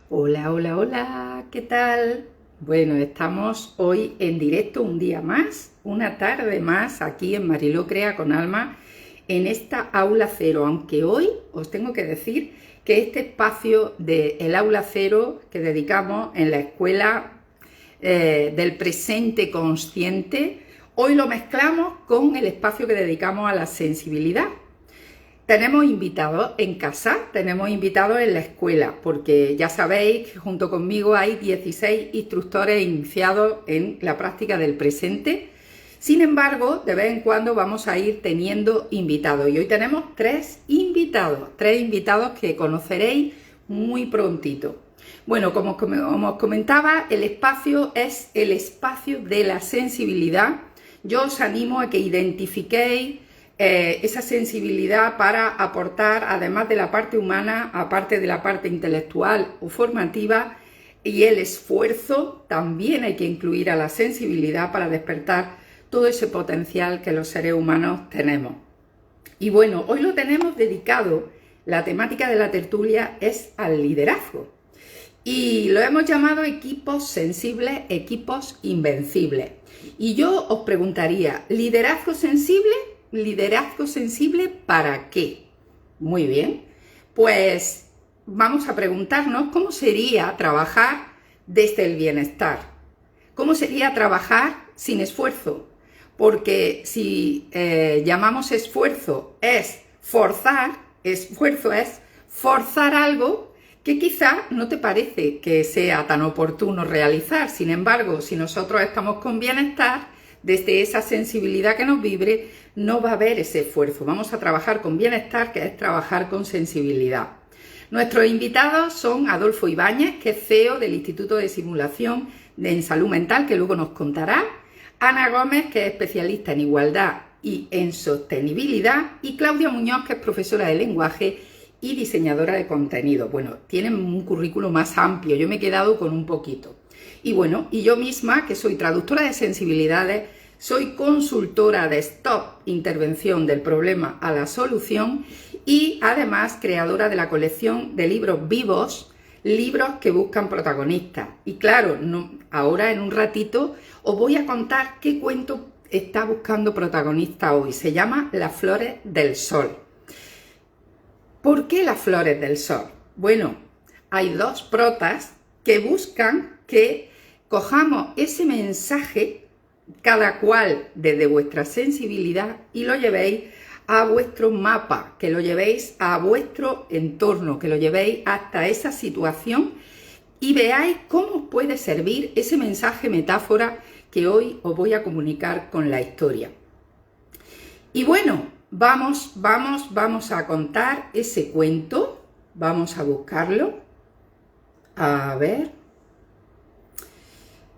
Hola, hola, hola, ¿qué tal? Bueno, estamos hoy en directo un día más, una tarde más aquí en Mariló Crea con Alma, en esta aula cero, aunque hoy os tengo que decir que este espacio del aula cero que dedicamos en la escuela del presente consciente, hoy lo mezclamos con el espacio que dedicamos a la sensibilidad. Tenemos invitados en casa, tenemos invitados en la escuela, porque ya sabéis que junto conmigo hay 16 instructores iniciados en la práctica del presente. Sin embargo, de vez en cuando vamos a ir teniendo invitados y hoy tenemos tres invitados que conoceréis muy prontito. Bueno, como os comentaba, el espacio es el espacio de la sensibilidad. Yo os animo a que identifiquéis esa sensibilidad para aportar, además de la parte humana, aparte de la parte intelectual o formativa, y el esfuerzo, también hay que incluir a la sensibilidad para despertar todo ese potencial que los seres humanos tenemos. Y bueno, hoy lo tenemos dedicado, la temática de la tertulia es al liderazgo. Y lo hemos llamado equipos sensibles, equipos invencibles. Y yo os preguntaría, ¿liderazgo sensible? ¿Liderazgo sensible para qué? Muy bien, pues vamos a preguntarnos cómo sería trabajar desde el bienestar. ¿Cómo sería trabajar sin esfuerzo? Porque si llamamos esfuerzo es forzar algo que quizá no te parece que sea tan oportuno realizar. Sin embargo, si nosotros estamos con bienestar, desde esa sensibilidad que nos vibre, no va a haber ese esfuerzo. Vamos a trabajar con bienestar, que es trabajar con sensibilidad. Nuestros invitados son Adolfo Ibáñez, que es CEO del Instituto de Simulación en Salud Mental, que luego nos contará, Ana Gómez, que es especialista en igualdad y en sostenibilidad, y Claudia Muñoz, que es profesora de lenguaje y diseñadora de contenido. Bueno, tienen un currículo más amplio, yo me he quedado con un poquito. Y bueno, y yo misma, que soy traductora de sensibilidades, soy consultora de Stop, intervención del problema a la solución, y además creadora de la colección de libros vivos, libros que buscan protagonistas. Y claro, ahora en un ratito os voy a contar qué cuento está buscando protagonista hoy. Se llama Las Flores del Sol. ¿Por qué las flores del sol? Bueno, hay dos protas que buscan que cojamos ese mensaje, cada cual desde vuestra sensibilidad, y lo llevéis a vuestro mapa, que lo llevéis a vuestro entorno, que lo llevéis hasta esa situación y veáis cómo puede servir ese mensaje metáfora que hoy os voy a comunicar con la historia. Y bueno, vamos a contar ese cuento, vamos a buscarlo, a ver.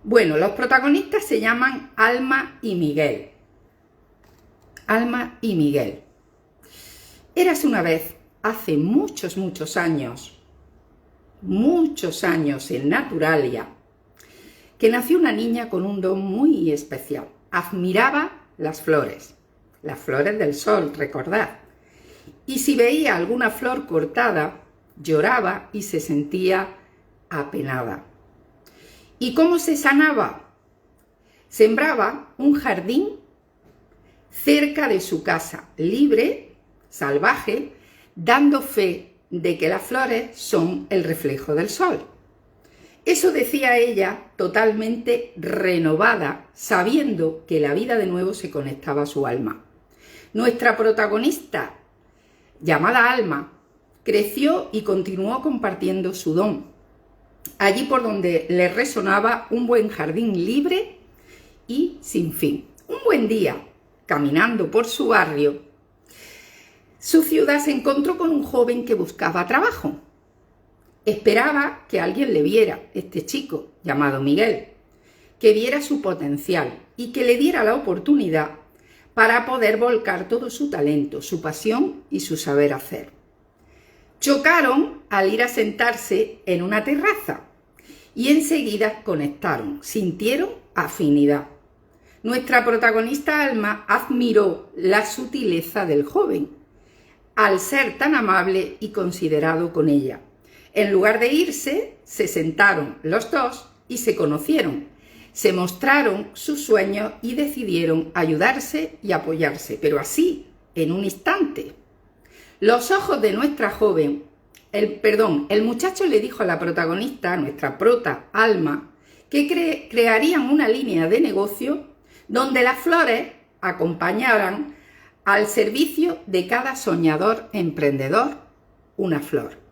Bueno, los protagonistas se llaman Alma y Miguel. Alma y Miguel. Érase una vez, hace muchos años en Naturalia, que nació una niña con un don muy especial. Admiraba las flores del sol, recordad. Y si veía alguna flor cortada, lloraba y se sentía apenada. ¿Y cómo se sanaba? Sembraba un jardín cerca de su casa, libre, salvaje, dando fe de que las flores son el reflejo del sol. Eso decía ella, totalmente renovada, sabiendo que la vida de nuevo se conectaba a su alma. Nuestra protagonista, llamada Alma, creció y continuó compartiendo su don. Allí por donde le resonaba un buen jardín libre y sin fin. Un buen día, caminando por su barrio, su ciudad, se encontró con un joven que buscaba trabajo. Esperaba que alguien le viera, este chico llamado Miguel, que viera su potencial y que le diera la oportunidad para poder volcar todo su talento, su pasión y su saber hacer. Chocaron al ir a sentarse en una terraza y enseguida conectaron, sintieron afinidad. Nuestra protagonista Alma admiró la sutileza del joven, al ser tan amable y considerado con ella. En lugar de irse, se sentaron los dos y se conocieron. Se mostraron sus sueños y decidieron ayudarse y apoyarse, pero así, en un instante. Los ojos de nuestra joven, el muchacho le dijo a la protagonista, a nuestra prota, Alma, que crearían una línea de negocio donde las flores acompañaran al servicio de cada soñador emprendedor una flor.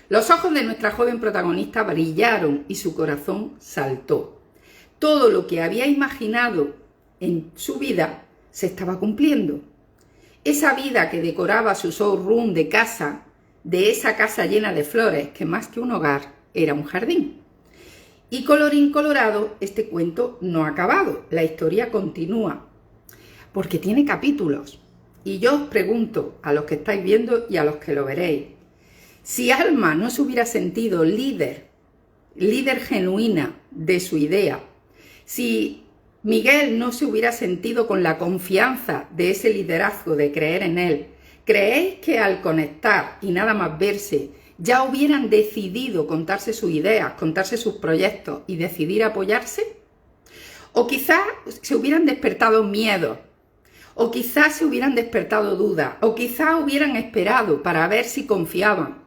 Los ojos de nuestra joven protagonista brillaron y su corazón saltó. Todo lo que había imaginado en su vida se estaba cumpliendo. Esa vida que decoraba su showroom de casa, de esa casa llena de flores, que más que un hogar era un jardín. Y colorín colorado, este cuento no ha acabado, la historia continúa, porque tiene capítulos. Y yo os pregunto, a los que estáis viendo y a los que lo veréis, si Alma no se hubiera sentido líder genuina de su idea, si Miguel no se hubiera sentido con la confianza de ese liderazgo, de creer en él, ¿creéis que al conectar y nada más verse, ya hubieran decidido contarse sus ideas, contarse sus proyectos y decidir apoyarse? O quizás se hubieran despertado miedos, o quizás se hubieran despertado dudas, o quizás hubieran esperado para ver si confiaban.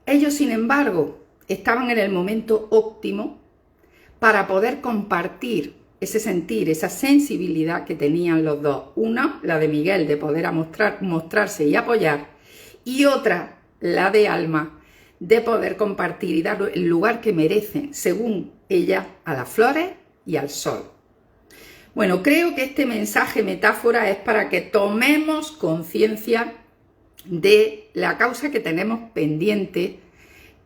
Ellos, sin embargo, estaban en el momento óptimo para poder compartir ese sentir, esa sensibilidad que tenían los dos. Una, la de Miguel, de poder mostrarse y apoyar, y otra, la de Alma, de poder compartir y dar el lugar que merecen, según ella, a las flores y al sol. Bueno, creo que este mensaje metáfora es para que tomemos conciencia de la causa que tenemos pendiente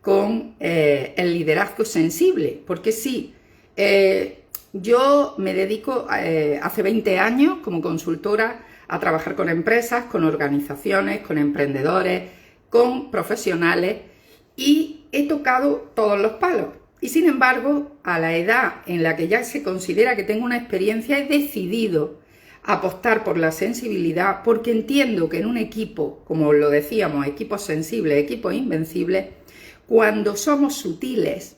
con el liderazgo sensible, porque sí, yo me dedico hace 20 años como consultora a trabajar con empresas, con organizaciones, con emprendedores, con profesionales, y he tocado todos los palos. Y sin embargo, a la edad en la que ya se considera que tengo una experiencia, he decidido apostar por la sensibilidad, porque entiendo que en un equipo, como lo decíamos, equipos sensibles, equipos invencibles, cuando somos sutiles,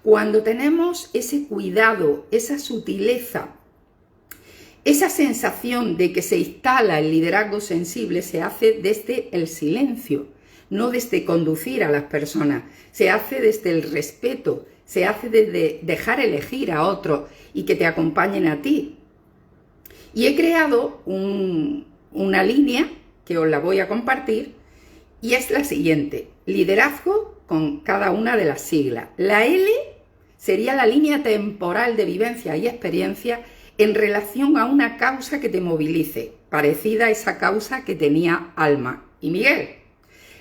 cuando tenemos ese cuidado, esa sutileza, esa sensación de que se instala el liderazgo sensible, se hace desde el silencio, no desde conducir a las personas, se hace desde el respeto, se hace desde dejar elegir a otros y que te acompañen a ti. Y he creado una línea que os la voy a compartir y es la siguiente: liderazgo con cada una de las siglas. La L sería la línea temporal de vivencia y experiencia en relación a una causa que te movilice, parecida a esa causa que tenía Alma y Miguel.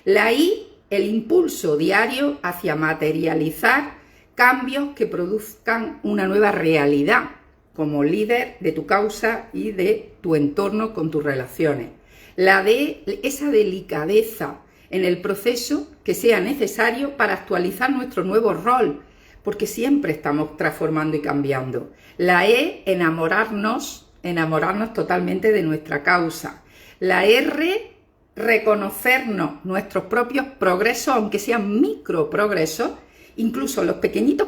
La I, el impulso diario hacia materializar cambios que produzcan una nueva realidad como líder de tu causa y de tu entorno con tus relaciones. La D, esa delicadeza en el proceso que sea necesario para actualizar nuestro nuevo rol, porque siempre estamos transformando y cambiando. La E, enamorarnos totalmente de nuestra causa. La R, reconocernos nuestros propios progresos, aunque sean microprogresos, incluso los pequeñitos,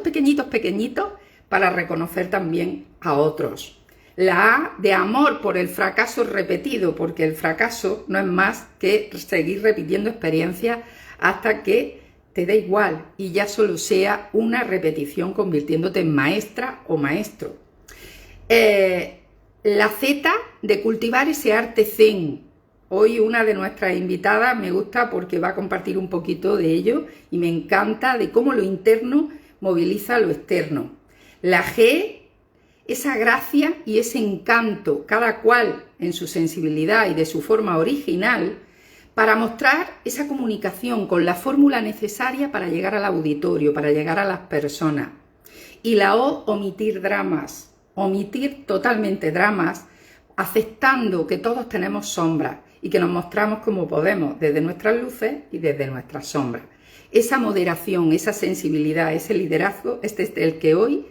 para reconocer también a otros. La A, de amor por el fracaso repetido, porque el fracaso no es más que seguir repitiendo experiencias hasta que te da igual y ya solo sea una repetición, convirtiéndote en maestra o maestro. La Z, de cultivar ese arte zen. Hoy una de nuestras invitadas me gusta porque va a compartir un poquito de ello y me encanta de cómo lo interno moviliza lo externo. La G, esa gracia y ese encanto, cada cual en su sensibilidad y de su forma original, para mostrar esa comunicación con la fórmula necesaria para llegar al auditorio, para llegar a las personas. Y la O, omitir dramas, omitir totalmente dramas, aceptando que todos tenemos sombras y que nos mostramos como podemos, desde nuestras luces y desde nuestras sombras. Esa moderación, esa sensibilidad, ese liderazgo es el que hoy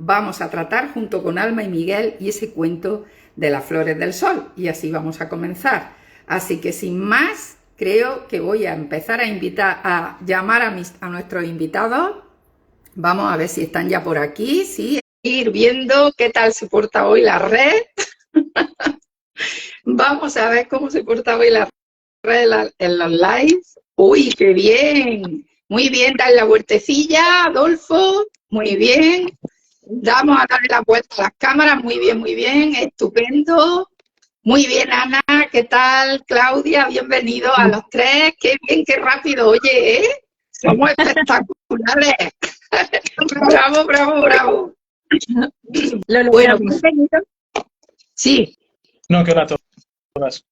vamos a tratar junto con Alma y Miguel y ese cuento de las flores del sol. Y así vamos a comenzar. Así que sin más, creo que voy a empezar a llamar a nuestros invitados. Vamos a ver si están ya por aquí, sí, ir viendo qué tal se porta hoy la red. Vamos a ver cómo se porta hoy la red en los lives. ¡Uy, qué bien! Muy bien, dale la vueltecilla, Adolfo. Muy bien. Vamos a darle la vuelta a las cámaras. Muy bien, estupendo. Muy bien, Ana, ¿qué tal? Claudia, bienvenidos a los tres. Qué bien, qué rápido, oye, ¿eh? Somos espectaculares. Bravo, bravo, bravo. Bueno, bienvenidos. Sí. No, que hola a todas.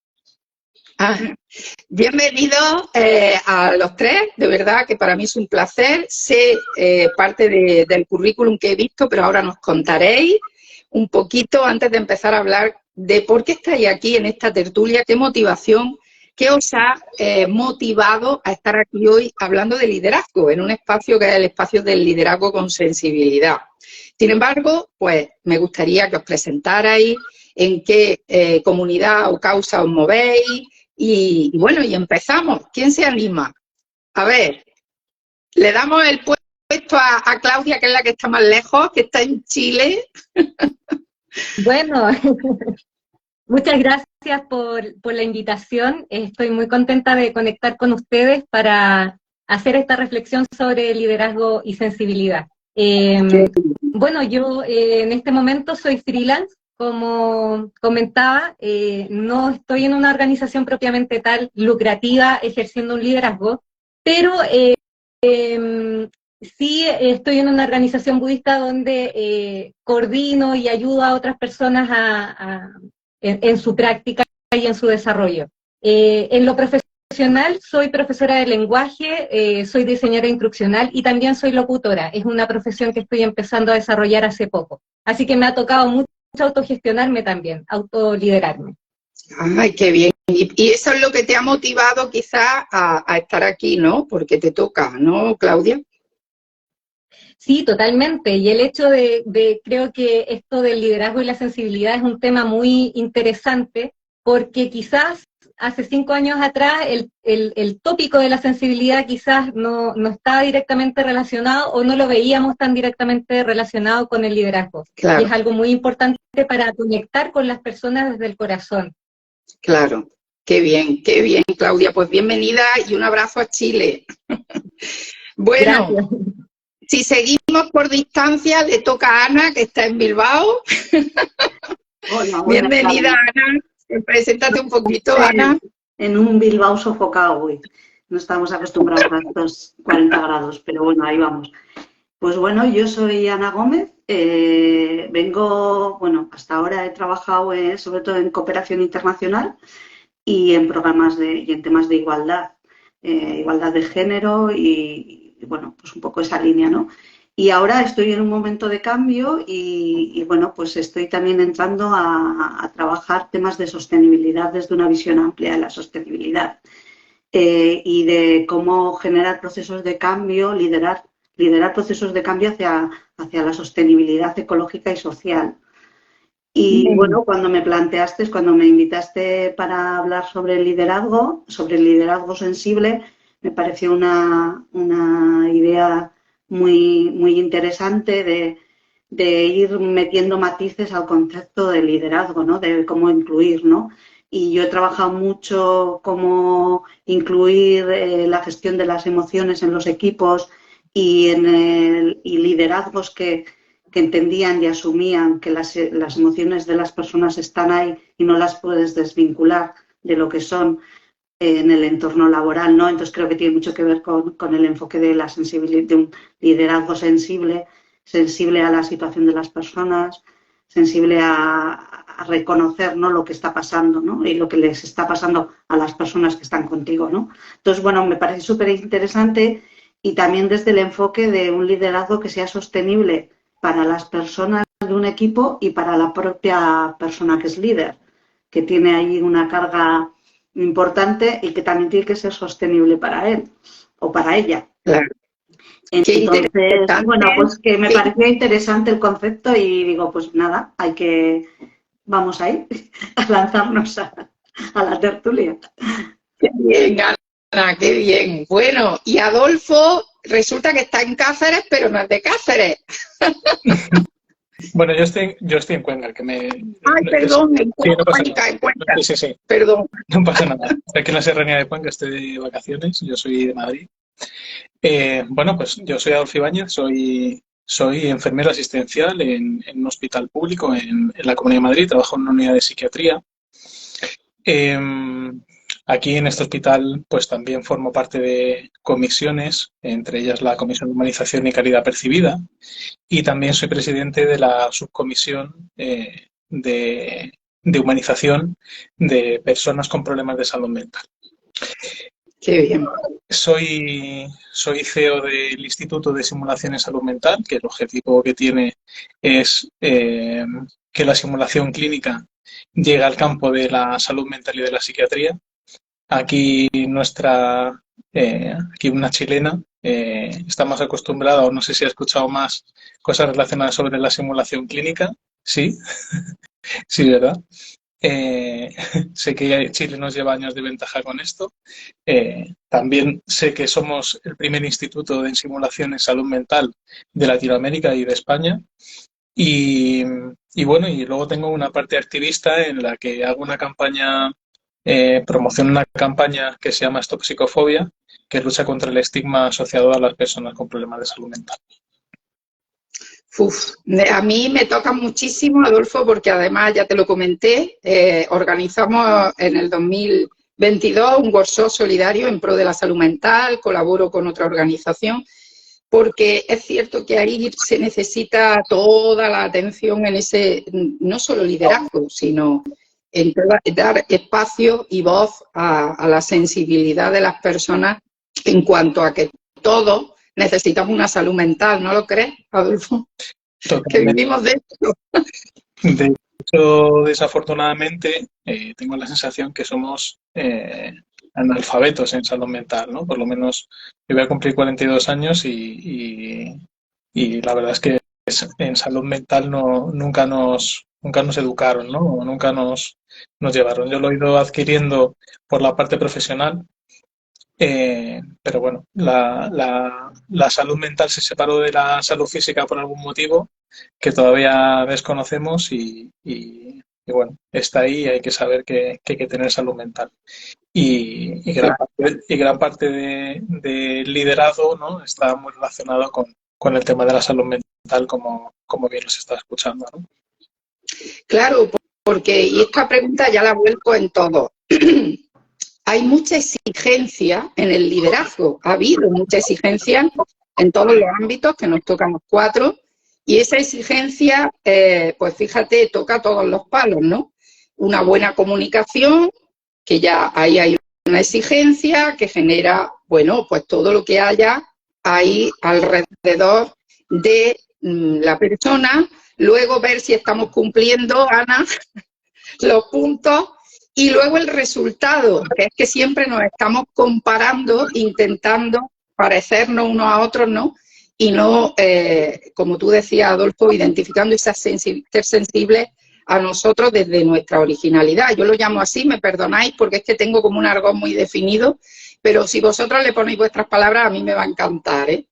Bienvenidos a los tres, de verdad que para mí es un placer. Sé parte del currículum que he visto, pero ahora nos contaréis un poquito antes de empezar a hablar de por qué estáis aquí en esta tertulia, qué motivación, qué os ha motivado a estar aquí hoy hablando de liderazgo, en un espacio que es el espacio del liderazgo con sensibilidad. Sin embargo, pues me gustaría que os presentarais, en qué comunidad o causa os movéis y bueno, y empezamos. ¿Quién se anima? A ver, le damos el puesto a Claudia, que es la que está más lejos, que está en Chile. Bueno, muchas gracias por la invitación. Estoy muy contenta de conectar con ustedes para hacer esta reflexión sobre liderazgo y sensibilidad. Bueno, yo en este momento soy freelance, como comentaba, no estoy en una organización propiamente tal, lucrativa, ejerciendo un liderazgo, pero sí estoy en una organización budista donde coordino y ayudo a otras personas en su práctica y en su desarrollo. En lo profesional soy profesora de lenguaje, soy diseñadora instruccional y también soy locutora. Es una profesión que estoy empezando a desarrollar hace poco. Así que me ha tocado mucho autogestionarme también, autoliderarme. Ay, qué bien. Y eso es lo que te ha motivado quizás a estar aquí, ¿no? Porque te toca, ¿no, Claudia? Sí, totalmente. Y el hecho creo que esto del liderazgo y la sensibilidad es un tema muy interesante, porque quizás hace 5 años atrás el tópico de la sensibilidad quizás no estaba directamente relacionado o no lo veíamos tan directamente relacionado con el liderazgo. Claro. Y es algo muy importante para conectar con las personas desde el corazón. Claro. Qué bien, Claudia. Pues bienvenida y un abrazo a Chile. Bueno. Gracias. Si seguimos por distancia, le toca a Ana, que está en Bilbao. Hola, bienvenida, Ana. Preséntate un poquito, Ana. En un Bilbao sofocado hoy. No estamos acostumbrados a estos 40 grados, pero bueno, ahí vamos. Pues bueno, yo soy Ana Gómez. Hasta ahora he trabajado sobre todo en cooperación internacional y en programas y en temas de igualdad de género y bueno, pues un poco esa línea, ¿no? Y ahora estoy en un momento de cambio y bueno, pues estoy también entrando a trabajar temas de sostenibilidad desde una visión amplia de la sostenibilidad y de cómo generar procesos de cambio, liderar procesos de cambio hacia la sostenibilidad ecológica y social. Y bueno, cuando me invitaste para hablar sobre el liderazgo sensible, me pareció una idea muy, muy interesante de ir metiendo matices al concepto de liderazgo, ¿no? De cómo incluir, ¿no? Y yo he trabajado mucho cómo incluir la gestión de las emociones en los equipos y liderazgos que entendían y asumían que las emociones de las personas están ahí y no las puedes desvincular de lo que son en el entorno laboral, ¿no? Entonces creo que tiene mucho que ver con el enfoque de la sensibilidad, de un liderazgo sensible a la situación de las personas, sensible a reconocer, ¿no?, lo que está pasando, ¿no?, y lo que les está pasando a las personas que están contigo, ¿no? Entonces, bueno, me parece súper interesante y también desde el enfoque de un liderazgo que sea sostenible para las personas de un equipo y para la propia persona que es líder, que tiene ahí una carga importante y que también tiene que ser sostenible para él o para ella. Claro. Entonces, bueno, pues que me pareció interesante el concepto y digo, pues nada, vamos a ir a lanzarnos a la tertulia. Qué bien, Ana, qué bien. Bueno, y Adolfo resulta que está en Cáceres, pero no es de Cáceres. Bueno, yo estoy en Cuenca, que me... Ay, perdón, en Sí, no pasa Cuenca, nada. en Cuenca. Sí, sí, sí, Perdón. no pasa nada. Estoy aquí en la Serranía de Cuenca, estoy de vacaciones, yo soy de Madrid. Bueno, pues yo soy Adolfo Ibáñez, soy enfermero asistencial en un hospital público en la Comunidad de Madrid, trabajo en una unidad de psiquiatría. Eh, Aquí en este hospital pues también formo parte de comisiones, entre ellas la Comisión de Humanización y Calidad Percibida, y también soy presidente de la subcomisión de humanización de personas con problemas de salud mental. Qué bien. Soy CEO del Instituto de Simulación en Salud Mental, que el objetivo que tiene es que la simulación clínica llegue al campo de la salud mental y de la psiquiatría. Aquí aquí una chilena está más acostumbrada, o no sé si ha escuchado más cosas relacionadas sobre la simulación clínica. Sí, sí, ¿verdad? Eh, Sé que Chile nos lleva años de ventaja con esto. También sé que somos el primer instituto de simulación en salud mental de Latinoamérica y de España. Y, y bueno, y luego tengo una parte activista en la que hago una campaña, promociono una campaña que se llama Stop Psicofobia, que lucha contra el estigma asociado a las personas con problemas de salud mental. Uf, a mí me toca muchísimo, Adolfo, porque además, ya te lo comenté, organizamos en el 2022 un workshop solidario en pro de la salud mental, colaboro con otra organización, porque es cierto que ahí se necesita toda la atención en ese, no solo liderazgo, sino en dar espacio y voz a la sensibilidad de las personas en cuanto a que todos necesitamos una salud mental, ¿no lo crees, Adolfo? Que Totalmente. vivimos de esto. De hecho, desafortunadamente, tengo la sensación que somos analfabetos en salud mental, ¿no? Por lo menos yo voy a cumplir 42 años y la verdad es que en salud mental nunca nos educaron, ¿no? O nunca nos llevaron. Yo lo he ido adquiriendo por la parte profesional, pero bueno, la salud mental se separó de la salud física por algún motivo que todavía desconocemos y bueno, está ahí y hay que saber que hay que tener salud mental. Y gran parte del liderazgo, ¿no? Está muy relacionado con el tema de la salud mental, como bien nos está escuchando, ¿no? Claro, porque, y esta pregunta ya la vuelco en todo. Hay mucha exigencia en el liderazgo, ha habido mucha exigencia en todos los ámbitos que nos tocan los cuatro, y esa exigencia, pues fíjate, toca todos los palos, ¿no? Una buena comunicación, que ya ahí hay una exigencia que genera, bueno, pues todo lo que haya ahí alrededor de la persona, luego ver si estamos cumpliendo, Ana, los puntos. Y luego el resultado, que es que siempre nos estamos comparando, intentando parecernos unos a otros, ¿no? Y no, como tú decías, Adolfo, identificando esa ser sensibles a nosotros desde nuestra originalidad. Yo lo llamo así, me perdonáis, porque es que tengo como un argot muy definido, pero si vosotros le ponéis vuestras palabras, a mí me va a encantar, ¿eh?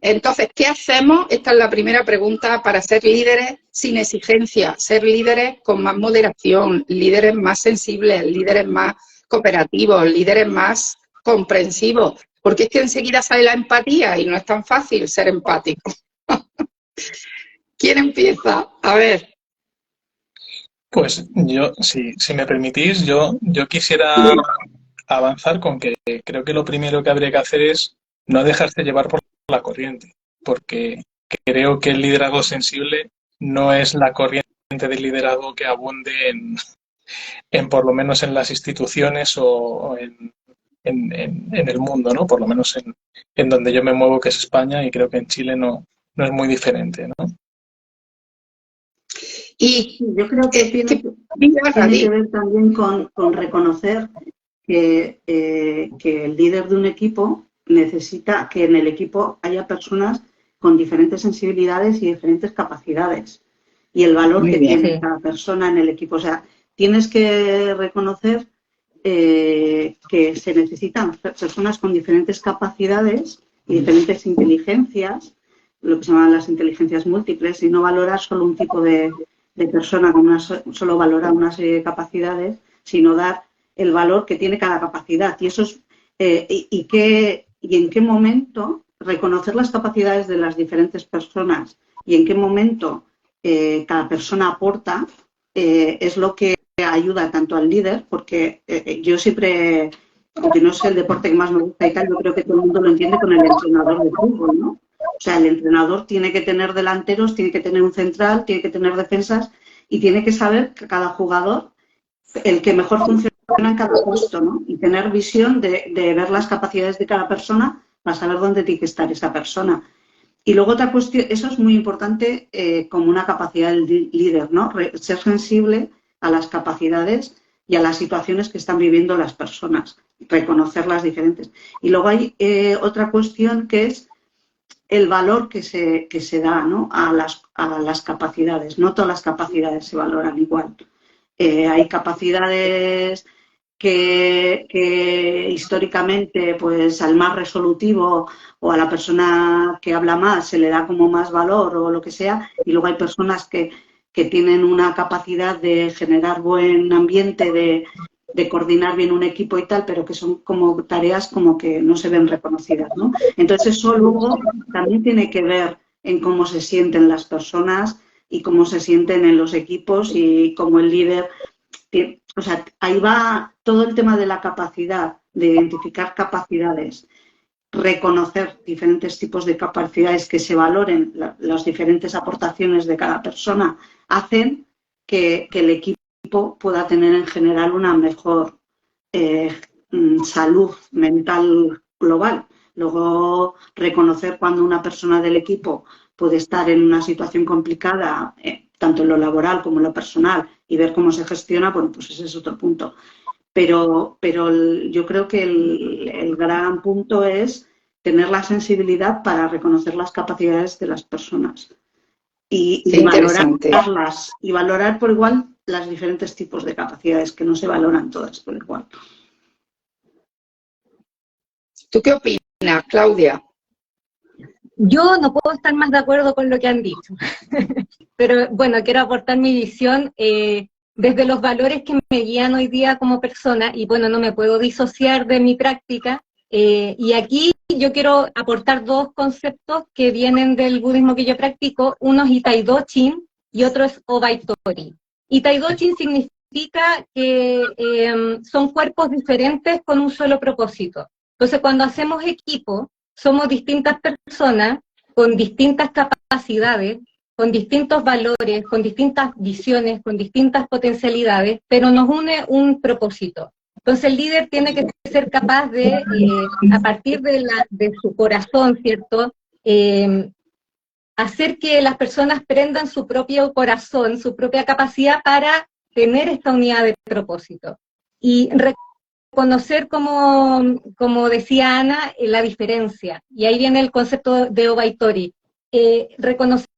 Entonces, ¿qué hacemos? Esta es la primera pregunta para ser líderes sin exigencia, ser líderes con más moderación, líderes más sensibles, líderes más cooperativos, líderes más comprensivos, porque es que enseguida sale la empatía y no es tan fácil ser empático. ¿Quién empieza? A ver. Pues yo, si me permitís, yo quisiera avanzar con que creo que lo primero que habría que hacer es no dejarse llevar por la corriente, porque creo que el liderazgo sensible no es la corriente de liderazgo que abunde en por lo menos en las instituciones o en el mundo, ¿no? Por lo menos en donde yo me muevo, que es España, y creo que en Chile no es muy diferente, ¿no? Y yo creo que tiene que ver también con reconocer que el líder de un equipo necesita que en el equipo haya personas con diferentes sensibilidades y diferentes capacidades y el valor que tiene cada persona en el equipo. O sea, tienes que reconocer que se necesitan personas con diferentes capacidades y diferentes inteligencias, lo que se llaman las inteligencias múltiples, y no valorar solo un tipo de persona, solo valorar una serie de capacidades, sino dar el valor que tiene cada capacidad. Y eso es, y en qué momento reconocer las capacidades de las diferentes personas y en qué momento cada persona aporta, es lo que ayuda tanto al líder, porque yo siempre, aunque no es el deporte que más me gusta y tal, yo creo que todo el mundo lo entiende con el entrenador de fútbol, ¿no? O sea, el entrenador tiene que tener delanteros, tiene que tener un central, tiene que tener defensas y tiene que saber que cada jugador, el que mejor funciona en cada puesto, ¿no? Y tener visión de ver las capacidades de cada persona para saber dónde tiene que estar esa persona. Y luego otra cuestión, eso es muy importante como una capacidad del líder, ¿no? Ser sensible a las capacidades y a las situaciones que están viviendo las personas, reconocer las diferentes. Y luego hay otra cuestión que es el valor que se da, ¿no? a las capacidades. No todas las capacidades se valoran igual. Hay capacidades que históricamente, pues al más resolutivo o a la persona que habla más se le da como más valor o lo que sea, y luego hay personas que tienen una capacidad de generar buen ambiente, de coordinar bien un equipo y tal, pero que son como tareas como que no se ven reconocidas, ¿no? Entonces eso luego también tiene que ver en cómo se sienten las personas y cómo se sienten en los equipos y cómo el líder... O sea, ahí va todo el tema de la capacidad, de identificar capacidades, reconocer diferentes tipos de capacidades, que se valoren las diferentes aportaciones de cada persona, hacen que el equipo pueda tener en general una mejor salud mental global. Luego, reconocer cuando una persona del equipo puede estar en una situación complicada, tanto en lo laboral como en lo personal, y ver cómo se gestiona, bueno, pues ese es otro punto. Pero yo creo que el gran punto es tener la sensibilidad para reconocer las capacidades de las personas y valorarlas, y valorar por igual los diferentes tipos de capacidades, que no se valoran todas por igual. ¿Tú qué opinas, Claudia? Yo no puedo estar más de acuerdo con lo que han dicho, pero bueno, quiero aportar mi visión desde los valores que me guían hoy día como persona, y bueno, no me puedo disociar de mi práctica, y aquí yo quiero aportar dos conceptos que vienen del budismo que yo practico. Uno es Itai Do-chin y otro es Obaitori. Itai Do-chin significa que son cuerpos diferentes con un solo propósito. Entonces, cuando hacemos equipo, somos distintas personas con distintas capacidades, con distintos valores, con distintas visiones, con distintas potencialidades, pero nos une un propósito. Entonces el líder tiene que ser capaz de, a partir de su corazón, ¿cierto?, hacer que las personas prendan su propio corazón, su propia capacidad para tener esta unidad de propósito. Y reconocer, como decía Ana, la diferencia. Y ahí viene el concepto de Obaitori. Reconocer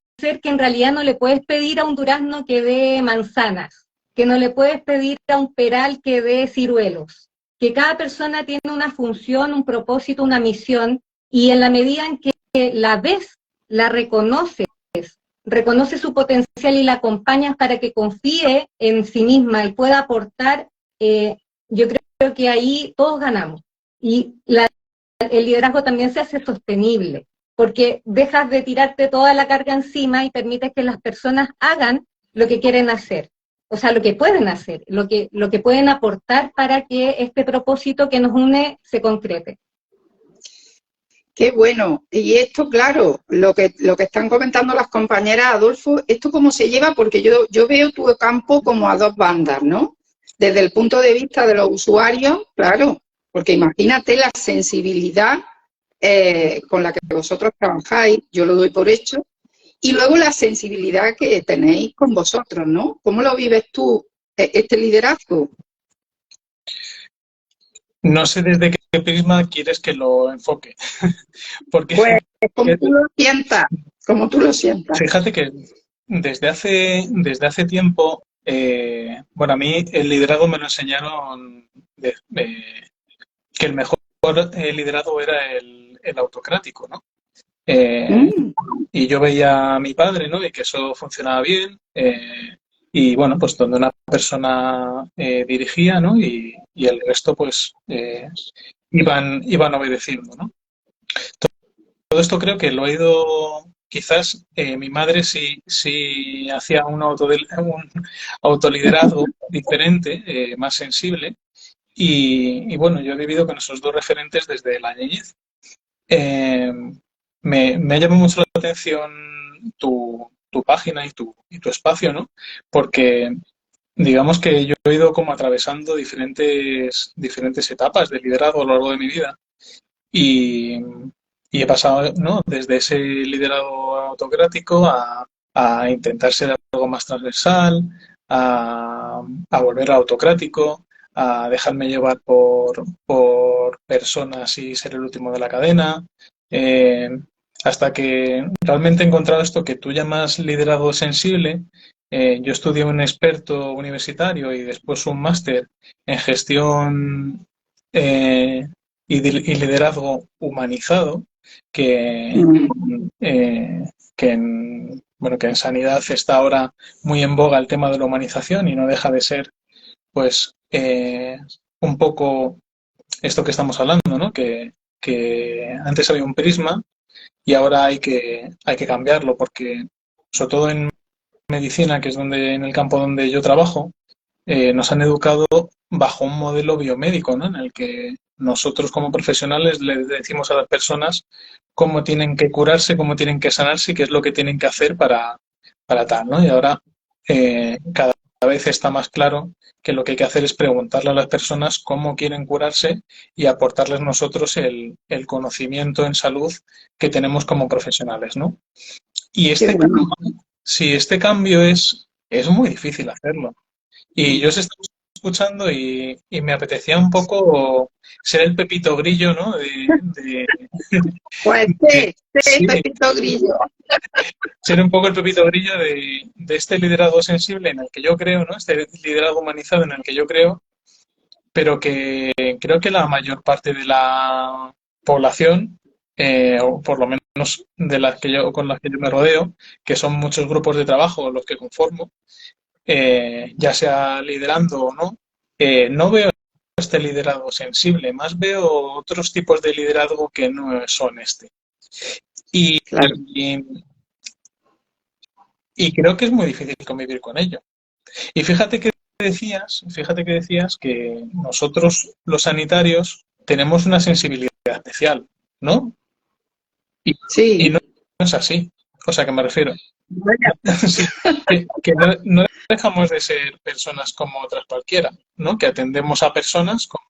que en realidad no le puedes pedir a un durazno que dé manzanas, que no le puedes pedir a un peral que dé ciruelos, que cada persona tiene una función, un propósito, una misión, y en la medida en que la ves, la reconoces su potencial y la acompañas para que confíe en sí misma y pueda aportar, yo creo que ahí todos ganamos. Y el liderazgo también se hace sostenible, porque dejas de tirarte toda la carga encima y permites que las personas hagan lo que quieren hacer, o sea, lo que pueden hacer, lo que pueden aportar para que este propósito que nos une se concrete. Qué bueno. Y esto, claro, lo que están comentando las compañeras, Adolfo, ¿esto cómo se lleva? Porque yo veo tu campo como a dos bandas, ¿no? Desde el punto de vista de los usuarios, claro, porque imagínate la sensibilidad con la que vosotros trabajáis, yo lo doy por hecho, y luego la sensibilidad que tenéis con vosotros, ¿no? ¿Cómo lo vives tú, este liderazgo? No sé desde qué prisma quieres que lo enfoque. Porque pues como tú lo sientas. Fíjate que desde hace tiempo Bueno, a mí el liderazgo me lo enseñaron que el mejor liderazgo era el autocrático, ¿no? Eh, Mm. y yo veía a mi padre, ¿no? Y que eso funcionaba bien. Y bueno, pues donde una persona dirigía, ¿no? Y el resto, pues, iban obedeciendo, ¿no? Todo esto creo que lo he ido, quizás mi madre sí hacía un autoliderazgo diferente, más sensible. Y bueno, yo he vivido con esos dos referentes desde la niñez. Eh, me ha llamado mucho la atención tu página y tu espacio, ¿no? Porque digamos que yo he ido como atravesando diferentes etapas de liderazgo a lo largo de mi vida y, y he pasado, ¿no? Desde ese liderazgo autocrático a intentar ser algo más transversal, a volver autocrático, a dejarme llevar por personas y ser el último de la cadena, eh, hasta que realmente he encontrado esto que tú llamas liderazgo sensible. Yo estudié un experto universitario y después un máster en gestión y liderazgo humanizado, que, eh, bueno, que en sanidad está ahora muy en boga el tema de la humanización y no deja de ser, pues, un poco esto que estamos hablando, ¿no? Que antes había un prisma y ahora hay que cambiarlo porque, sobre todo en medicina, que es en el campo donde yo trabajo, nos han educado bajo un modelo biomédico, ¿no? En el que nosotros como profesionales les decimos a las personas cómo tienen que curarse, cómo tienen que sanarse y qué es lo que tienen que hacer para tal, ¿no? Y ahora cada vez está más claro que lo que hay que hacer es preguntarle a las personas cómo quieren curarse y aportarles nosotros el conocimiento en salud que tenemos como profesionales, ¿no? Y Qué bueno. este cambio es muy difícil hacerlo. Y yo os estaba escuchando y me apetecía un poco ser el Pepito Grillo, ¿no? Pues De- sí, Pepito Grillo. ser un poco el Pepito Grillo de este liderazgo sensible en el que yo creo, ¿no? Este liderazgo humanizado en el que yo creo, pero que creo que la mayor parte de la población, o por lo menos con las que yo me rodeo, que son muchos grupos de trabajo los que conformo, ya sea liderando o no, no veo este liderazgo sensible, más veo otros tipos de liderazgo que no son este. Y, Claro. y, y creo que es muy difícil convivir con ello. Y fíjate que decías que nosotros los sanitarios tenemos una sensibilidad especial, ¿no? Y Sí. no es así. O sea, que me refiero. Bueno, Sí, que no dejamos de ser personas como otras cualquiera, ¿no? Que atendemos a personas como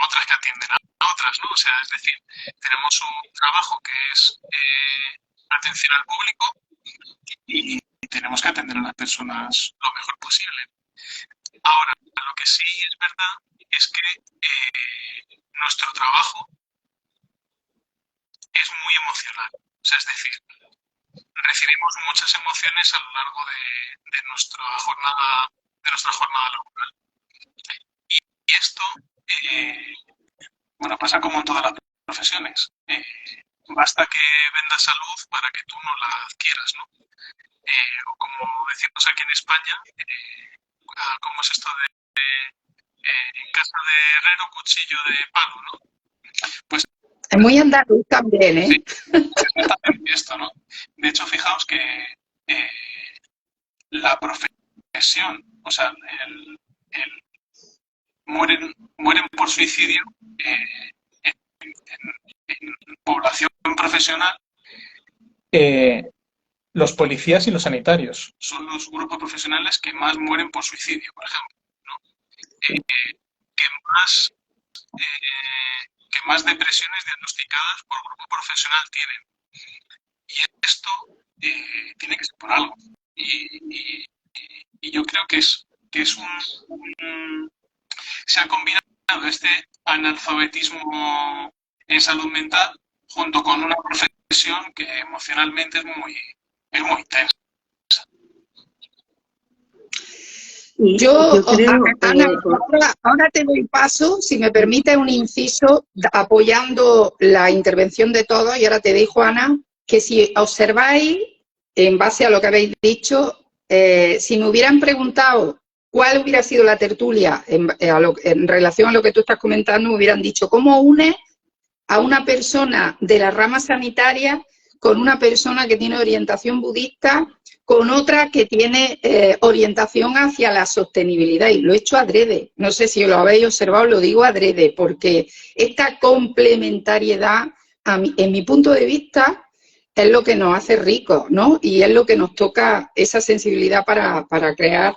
otras que atienden a otras, ¿no? O sea, es decir, tenemos un trabajo que es atención al público y tenemos que atender a las personas lo mejor posible. Ahora, lo que sí es verdad es que nuestro trabajo es muy emocional. O sea, es decir, recibimos muchas emociones a lo largo de nuestra jornada laboral. Y esto, eh, bueno, pasa como en todas las profesiones. Basta que vendas salud para que tú no la adquieras, ¿no? O como decimos aquí en España, ¿cómo es esto de en casa de herrero, cuchillo de palo, ¿no? Pues es muy andaluz también, sí, ¿eh? es exactamente esto, ¿no? De hecho, fijaos que eh, la profesión, o sea, el mueren por suicidio en, en población profesional. Los policías y los sanitarios son los grupos profesionales que más mueren por suicidio, por ejemplo, ¿no? que más que más depresiones diagnosticadas por grupo profesional tienen. Y esto tiene que ser por algo. Y yo creo que es se ha combinado este analfabetismo en salud mental junto con una profesión que emocionalmente es muy intensa. Yo creo, Ana, ahora te doy paso, si me permite un inciso, apoyando la intervención de todos, y ahora te dejo, Ana, que si observáis, en base a lo que habéis dicho, si me hubieran preguntado cuál hubiera sido la tertulia en relación a lo que tú estás comentando, me hubieran dicho, ¿cómo une a una persona de la rama sanitaria con una persona que tiene orientación budista, con otra que tiene orientación hacia la sostenibilidad? Y lo he hecho adrede. No sé si lo habéis observado, lo digo adrede, porque esta complementariedad, en mi punto de vista, es lo que nos hace ricos, ¿no? Y es lo que nos toca esa sensibilidad para crear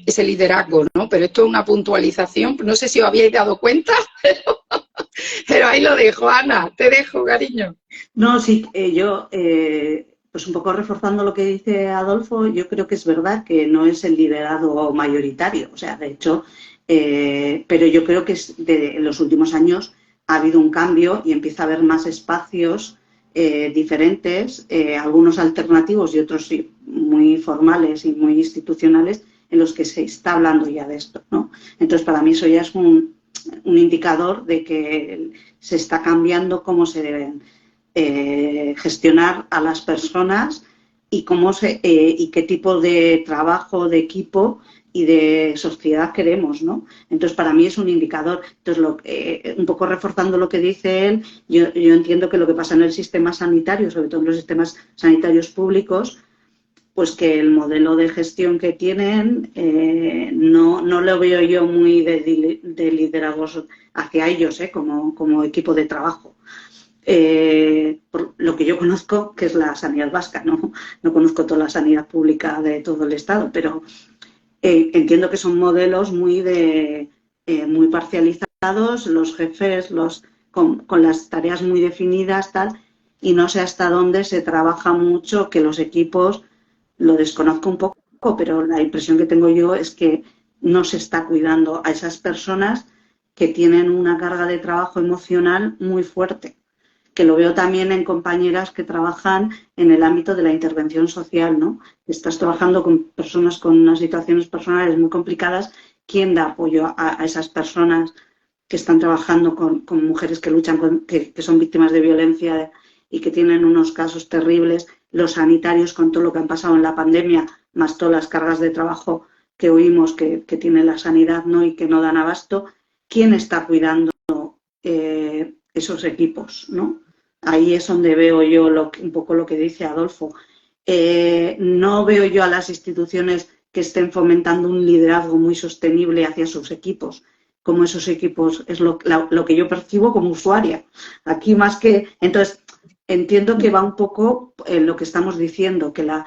ese liderazgo, ¿no? Pero esto es una puntualización, no sé si os habíais dado cuenta, pero ahí lo dejo, Ana, te dejo, cariño. No, sí, yo, pues un poco reforzando lo que dice Adolfo, yo creo que es verdad que no es el liderazgo mayoritario, o sea, de hecho, pero yo creo que en los últimos años ha habido un cambio y empieza a haber más espacios diferentes, algunos alternativos y otros sí, muy formales y muy institucionales, en los que se está hablando ya de esto, ¿no? Entonces, para mí eso ya es un indicador de que se está cambiando cómo se deben gestionar a las personas y y qué tipo de trabajo, de equipo y de sociedad queremos, ¿no? Entonces, para mí es un indicador. Entonces, un poco reforzando lo que dice él, yo entiendo que lo que pasa en el sistema sanitario, sobre todo en los sistemas sanitarios públicos, pues que el modelo de gestión que tienen no lo veo yo muy de liderazgo hacia ellos, como equipo de trabajo. Por lo que yo conozco, que es la sanidad vasca, no conozco toda la sanidad pública de todo el Estado, pero entiendo que son modelos muy parcializados, los jefes con las tareas muy definidas, tal, y no sé hasta dónde se trabaja mucho, que los equipos, lo desconozco un poco, pero la impresión que tengo yo es que no se está cuidando a esas personas que tienen una carga de trabajo emocional muy fuerte, que lo veo también en compañeras que trabajan en el ámbito de la intervención social, ¿no? Estás trabajando con personas con unas situaciones personales muy complicadas. ¿Quién da apoyo a esas personas que están trabajando con mujeres que luchan, que son víctimas de violencia y que tienen unos casos terribles? Los sanitarios, con todo lo que han pasado en la pandemia, más todas las cargas de trabajo que oímos que tiene la sanidad, ¿no? Y que no dan abasto. ¿Quién está cuidando esos equipos, ¿no? Ahí es donde veo yo un poco lo que dice Adolfo. No veo yo a las instituciones que estén fomentando un liderazgo muy sostenible hacia sus equipos, como esos equipos es lo que yo percibo como usuaria. Aquí más que... Entonces, entiendo que va un poco en lo que estamos diciendo, que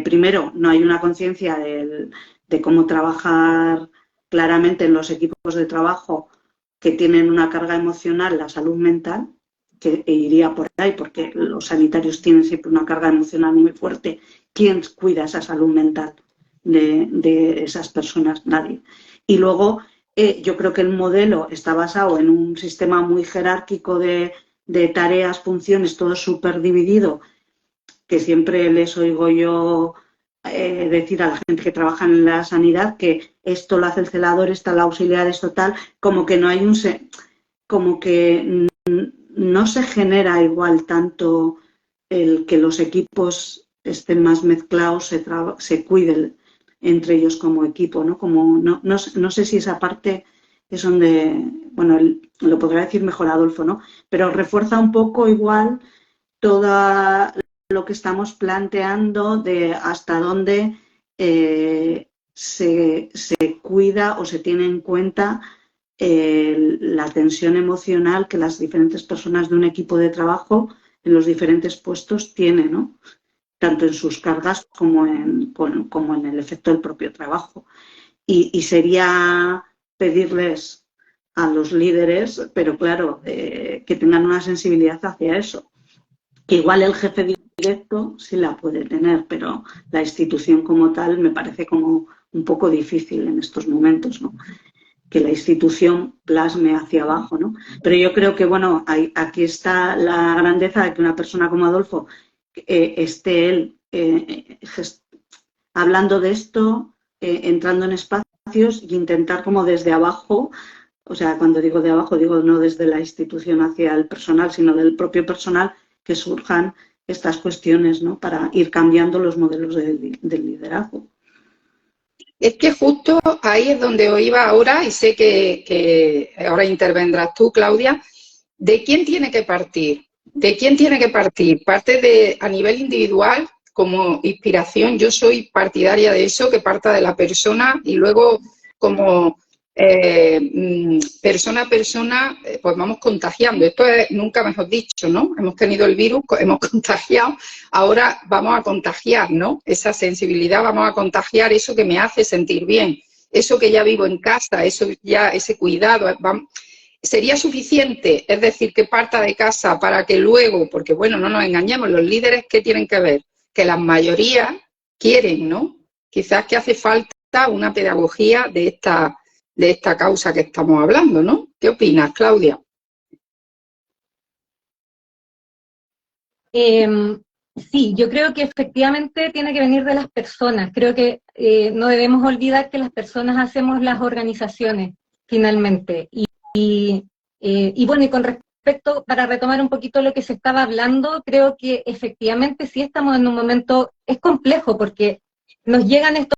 primero no hay una conciencia de cómo trabajar claramente en los equipos de trabajo que tienen una carga emocional, la salud mental, que iría por ahí, porque los sanitarios tienen siempre una carga emocional muy fuerte. ¿Quién cuida esa salud mental de esas personas? Nadie. Y luego, yo creo que el modelo está basado en un sistema muy jerárquico de tareas, funciones, todo súper dividido, que siempre les oigo yo decir a la gente que trabaja en la sanidad que esto lo hace el celador, esto el auxiliar, esto tal, como que no hay como que no se genera igual tanto el que los equipos estén más mezclados, se cuiden entre ellos como equipo, ¿no? Como no sé si esa parte es donde, bueno, lo podrá decir mejor Adolfo, ¿no? Pero refuerza un poco igual todo lo que estamos planteando de hasta dónde se cuida o se tiene en cuenta la tensión emocional que las diferentes personas de un equipo de trabajo en los diferentes puestos tienen, ¿no? Tanto en sus cargas como en el efecto del propio trabajo. Y sería pedirles a los líderes, pero claro, que tengan una sensibilidad hacia eso. Que igual el jefe directo sí la puede tener, pero la institución como tal me parece como un poco difícil en estos momentos, ¿no? Que la institución plasme hacia abajo, ¿no? Pero yo creo que, bueno, aquí está la grandeza de que una persona como Adolfo esté él hablando de esto, entrando en espacios y intentar como desde abajo, o sea, cuando digo de abajo, digo no desde la institución hacia el personal, sino del propio personal, que surjan estas cuestiones, ¿no? Para ir cambiando los modelos del liderazgo. Es que justo ahí es donde os iba ahora, y sé que ahora intervendrás tú, Claudia. ¿De quién tiene que partir? ¿De quién tiene que partir? Parte de, a nivel individual, como inspiración, yo soy partidaria de eso, que parta de la persona y luego como persona a persona, pues vamos contagiando. Esto es, nunca mejor dicho, ¿no? Hemos tenido el virus, hemos contagiado, ahora vamos a contagiar, ¿no? Esa sensibilidad, vamos a contagiar eso que me hace sentir bien, eso que ya vivo en casa, eso ya, ese cuidado, ¿sería suficiente? Es decir, que parta de casa para que luego, porque bueno, no nos engañemos, los líderes, ¿qué tienen que ver? Que la mayoría quieren, ¿no? Quizás que hace falta una pedagogía de esta causa que estamos hablando, ¿no? ¿Qué opinas, Claudia? Sí, yo creo que efectivamente tiene que venir de las personas. Creo que no debemos olvidar que las personas hacemos las organizaciones, finalmente. Y bueno, y con respecto, para retomar un poquito lo que se estaba hablando, creo que efectivamente sí estamos en un momento, es complejo porque nos llegan estos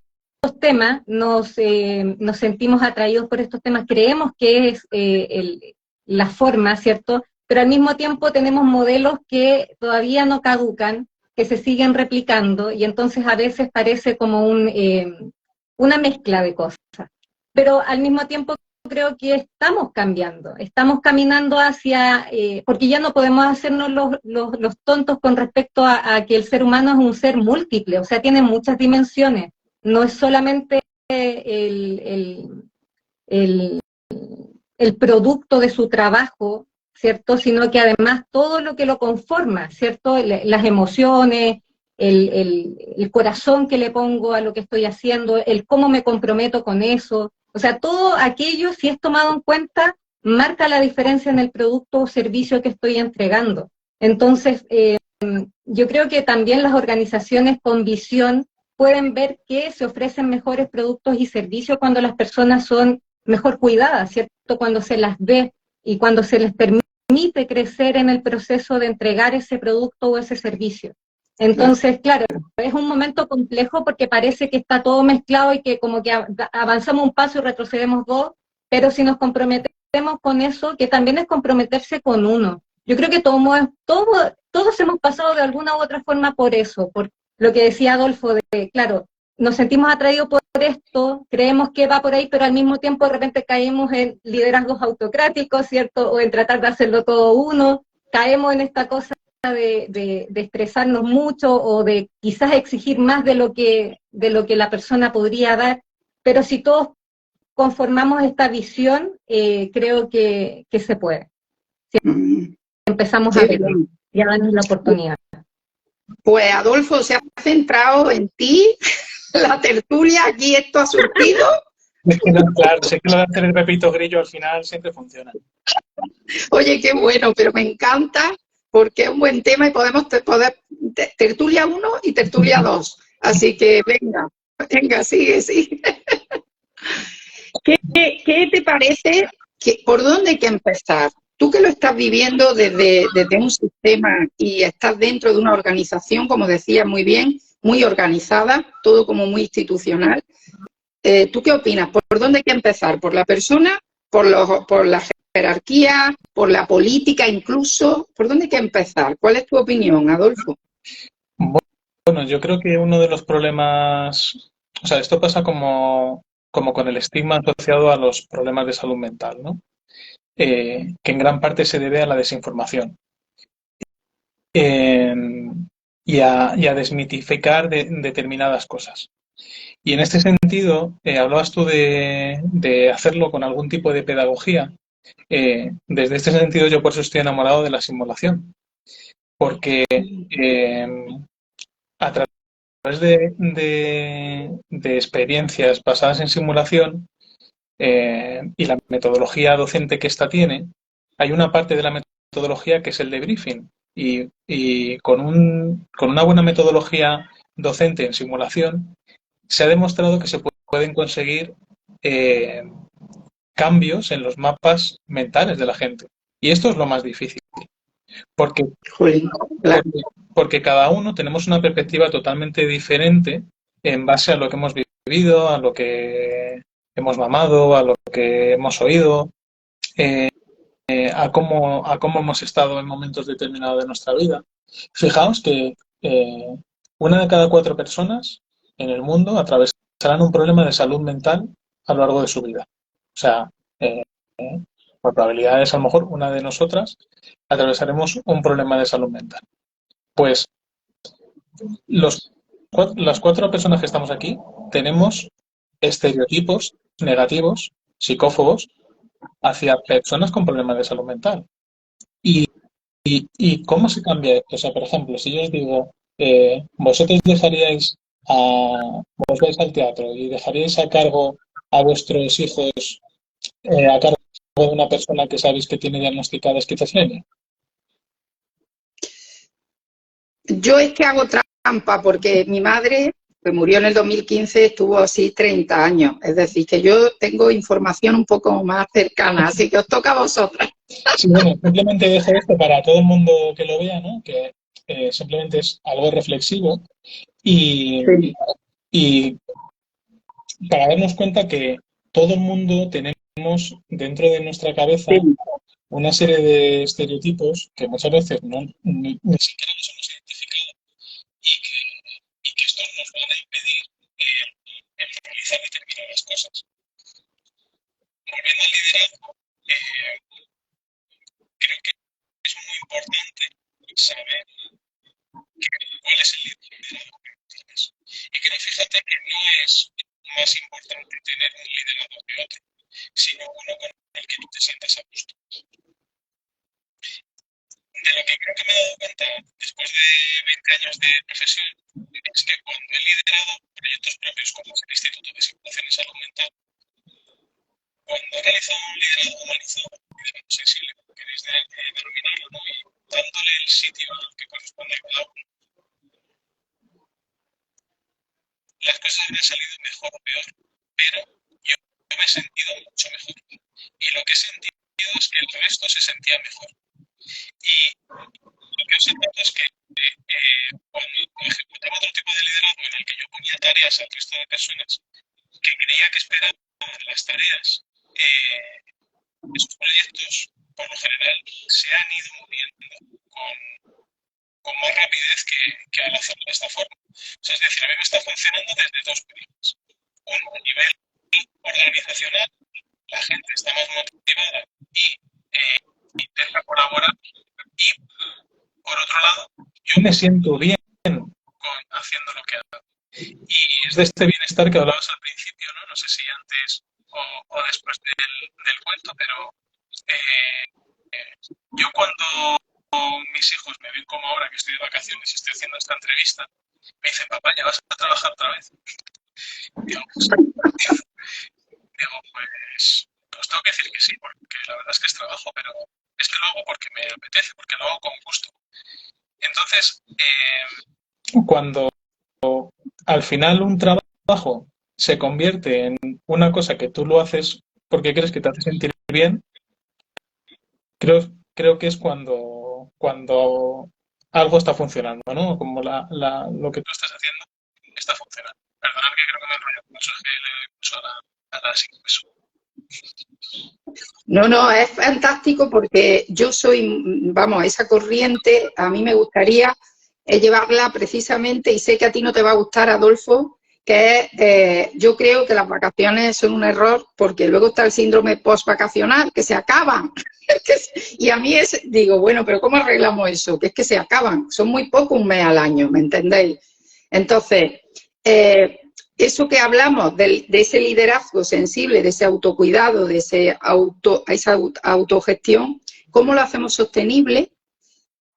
temas, nos sentimos atraídos por estos temas, creemos que es la forma, ¿cierto? Pero al mismo tiempo tenemos modelos que todavía no caducan, que se siguen replicando, y entonces a veces parece como una mezcla de cosas. Pero al mismo tiempo creo que estamos cambiando, estamos caminando hacia, porque ya no podemos hacernos los tontos con respecto a que el ser humano es un ser múltiple, o sea, tiene muchas dimensiones, no es solamente el producto de su trabajo, ¿cierto? Sino que además todo lo que lo conforma, ¿cierto? Las emociones, el corazón que le pongo a lo que estoy haciendo, el cómo me comprometo con eso. O sea, todo aquello, si es tomado en cuenta, marca la diferencia en el producto o servicio que estoy entregando. Entonces, yo creo que también las organizaciones con visión pueden ver que se ofrecen mejores productos y servicios cuando las personas son mejor cuidadas, ¿cierto? Cuando se las ve y cuando se les permite crecer en el proceso de entregar ese producto o ese servicio. Entonces, claro, es un momento complejo porque parece que está todo mezclado y que como que avanzamos un paso y retrocedemos dos, pero si nos comprometemos con eso, que también es comprometerse con uno. Yo creo que todos hemos pasado de alguna u otra forma por eso, por lo que decía Adolfo, de, claro, nos sentimos atraídos por esto, creemos que va por ahí, pero al mismo tiempo de repente caemos en liderazgos autocráticos, ¿cierto? O en tratar de hacerlo todo uno, caemos en esta cosa de estresarnos mucho o de quizás exigir más de lo que la persona podría dar, pero si todos conformamos esta visión, creo que se puede. Si empezamos a verlo y a darnos la oportunidad. Pues Adolfo, se ha centrado en ti, la tertulia, aquí esto ha surgido. Es que no, claro, sé que lo de hacer el Pepito Grillo al final siempre funciona. Oye, qué bueno, pero me encanta porque es un buen tema y podemos tertulia 1 y tertulia 2. Así que venga, sigue. ¿Qué te parece? ¿Por dónde hay que empezar? Tú que lo estás viviendo desde un sistema y estás dentro de una organización, como decías muy bien, muy organizada, todo como muy institucional. ¿Tú qué opinas? ¿Por dónde hay que empezar? ¿Por la persona? ¿Por la jerarquía? ¿Por la política incluso? ¿Por dónde hay que empezar? ¿Cuál es tu opinión, Adolfo? Bueno, yo creo que uno de los problemas, o sea, esto pasa como con el estigma asociado a los problemas de salud mental, ¿no? Que en gran parte se debe a la desinformación y a desmitificar determinadas cosas. Y en este sentido, hablabas tú de hacerlo con algún tipo de pedagogía. Desde este sentido, yo por eso estoy enamorado de la simulación, porque a través de experiencias basadas en simulación, y la metodología docente que ésta tiene, hay una parte de la metodología que es el debriefing. Y con una buena metodología docente en simulación, se ha demostrado que se pueden conseguir cambios en los mapas mentales de la gente. Y esto es lo más difícil, porque, Jolín, claro. porque cada uno tenemos una perspectiva totalmente diferente en base a lo que hemos vivido, a lo que hemos mamado, a lo que hemos oído, a cómo hemos estado en momentos determinados de nuestra vida. Fijaos que una de cada 4 personas en el mundo atravesarán un problema de salud mental a lo largo de su vida. O sea, por probabilidades, a lo mejor una de nosotras atravesaremos un problema de salud mental. Pues las 4 personas que estamos aquí tenemos estereotipos negativos, psicófobos, hacia personas con problemas de salud mental. ¿Y cómo se cambia esto? O sea, por ejemplo, si yo os digo, vosotros vos vais al teatro y dejaríais a cargo a vuestros hijos, a cargo de una persona que sabéis que tiene diagnosticada esquizofrenia. Yo es que hago trampa porque mi madre, que murió en el 2015, estuvo así 30 años. Es decir, que yo tengo información un poco más cercana, así que os toca a vosotras. Sí, bueno, simplemente dejo esto para todo el mundo que lo vea, ¿no? Que simplemente es algo reflexivo y, Sí. y para darnos cuenta que todo el mundo tenemos dentro de nuestra cabeza Sí. una serie de estereotipos que muchas veces ni siquiera los hemos identificado y que estos nos van a impedir el realizar determinadas cosas. Volviendo al liderazgo, creo que es muy importante saber cuál es el liderazgo que tienes. Y creo, fíjate, que no es más importante tener un liderazgo que otro, sino uno con el que tú te sientas a gusto. De lo que creo que me he dado cuenta después de 20 años de profesión es que cuando he liderado proyectos propios como el Instituto de Psicología y Salud Mental, cuando he realizado un liderazgo humanizado, un liderazgo sensible, como queréis denominarlo, ¿no? Y dándole el sitio al que corresponde a cada uno, las cosas me han salido mejor o peor, pero yo me he sentido mucho mejor. Y lo que he sentido es que el resto se sentía mejor. Y lo que os he notado es que cuando ejecutaba otro tipo de liderazgo en el que yo ponía tareas al resto de personas que creía que esperaban las tareas, esos proyectos, por lo general, se han ido moviendo con más rapidez que al hacerlo de esta forma. O sea, es decir, a mí me está funcionando desde 2 prismas. Uno, a nivel organizacional, la gente está más motivada y intenta colaborar. Y, por otro lado, yo me siento bien haciendo lo que hago. Y es de este bienestar que hablabas al principio, ¿no? No sé si antes o después del cuento, pero yo cuando mis hijos me ven como ahora que estoy de vacaciones y estoy haciendo esta entrevista, me dicen, papá, ¿ya vas a trabajar otra vez? Digo, pues tengo que decir que sí, porque la verdad es que es trabajo, pero es que lo hago porque me apetece, porque lo hago con gusto. Entonces, cuando al final un trabajo se convierte en una cosa que tú lo haces porque crees que te hace sentir bien, creo que es cuando algo está funcionando, ¿no? Como lo que tú estás haciendo está funcionando. Perdonad que creo que me enrollo mucho, que le doy mucho a la psicopeso. No, es fantástico porque yo soy, vamos, esa corriente a mí me gustaría llevarla precisamente, y sé que a ti no te va a gustar, Adolfo, que es, yo creo que las vacaciones son un error porque luego está el síndrome post-vacacional, que se acaban. Y a mí digo, bueno, pero ¿cómo arreglamos eso? Que es que se acaban, son muy poco, un mes al año, ¿me entendéis? Entonces, eso que hablamos de ese liderazgo sensible, de ese autocuidado, de esa autogestión, ¿cómo lo hacemos sostenible?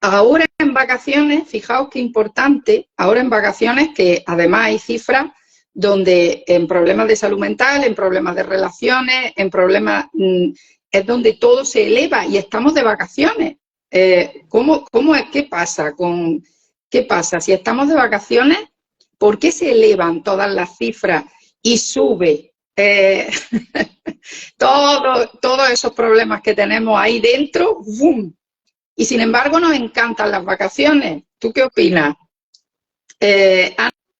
Ahora en vacaciones, fijaos qué importante, ahora en vacaciones que además hay cifras donde en problemas de salud mental, en problemas de relaciones, en problemas, es donde todo se eleva y estamos de vacaciones. ¿Cómo es? ¿Qué pasa? ¿Qué pasa? Si estamos de vacaciones, ¿por qué se elevan todas las cifras y sube todos esos problemas que tenemos ahí dentro, ¡bum! Y sin embargo nos encantan las vacaciones. ¿Tú qué opinas?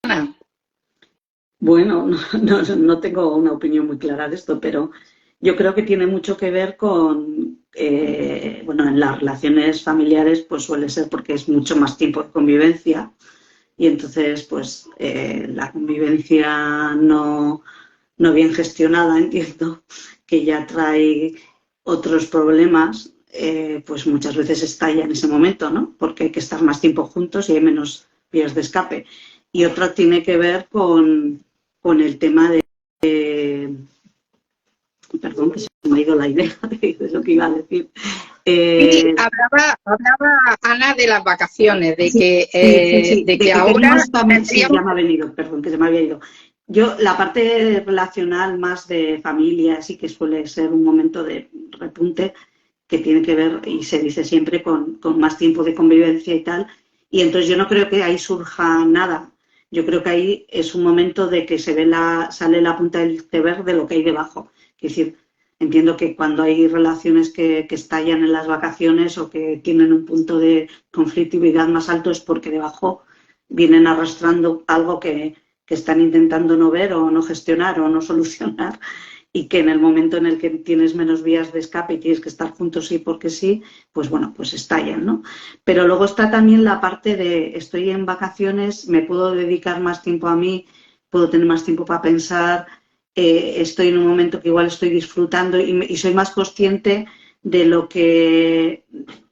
Ana. Bueno, no tengo una opinión muy clara de esto, pero yo creo que tiene mucho que ver con, bueno, en las relaciones familiares pues suele ser porque es mucho más tiempo de convivencia y entonces pues la convivencia no bien gestionada, entiendo, que ya trae otros problemas, pues muchas veces estalla en ese momento, ¿no? Porque hay que estar más tiempo juntos y hay menos vías de escape. Y otro tiene que ver con el tema de perdón, que se me ha ido la idea de lo que iba a decir. Sí, hablaba Ana de las vacaciones, de que, sí, de que ahora... También, sí, ya me ha venido, perdón, que se me había ido. Yo, la parte relacional más de familia, sí que suele ser un momento de repunte que tiene que ver, y se dice siempre, con más tiempo de convivencia y tal. Y entonces yo no creo que ahí surja nada. Yo creo que ahí es un momento de que sale la punta del iceberg de lo que hay debajo. Es decir, entiendo que cuando hay relaciones que estallan en las vacaciones o que tienen un punto de conflictividad más alto es porque debajo vienen arrastrando algo que están intentando no ver o no gestionar o no solucionar y que en el momento en el que tienes menos vías de escape y tienes que estar juntos sí porque sí, pues bueno, pues estallan, ¿no? Pero luego está también la parte de estoy en vacaciones, me puedo dedicar más tiempo a mí, puedo tener más tiempo para pensar, estoy en un momento que igual estoy disfrutando y soy más consciente de lo que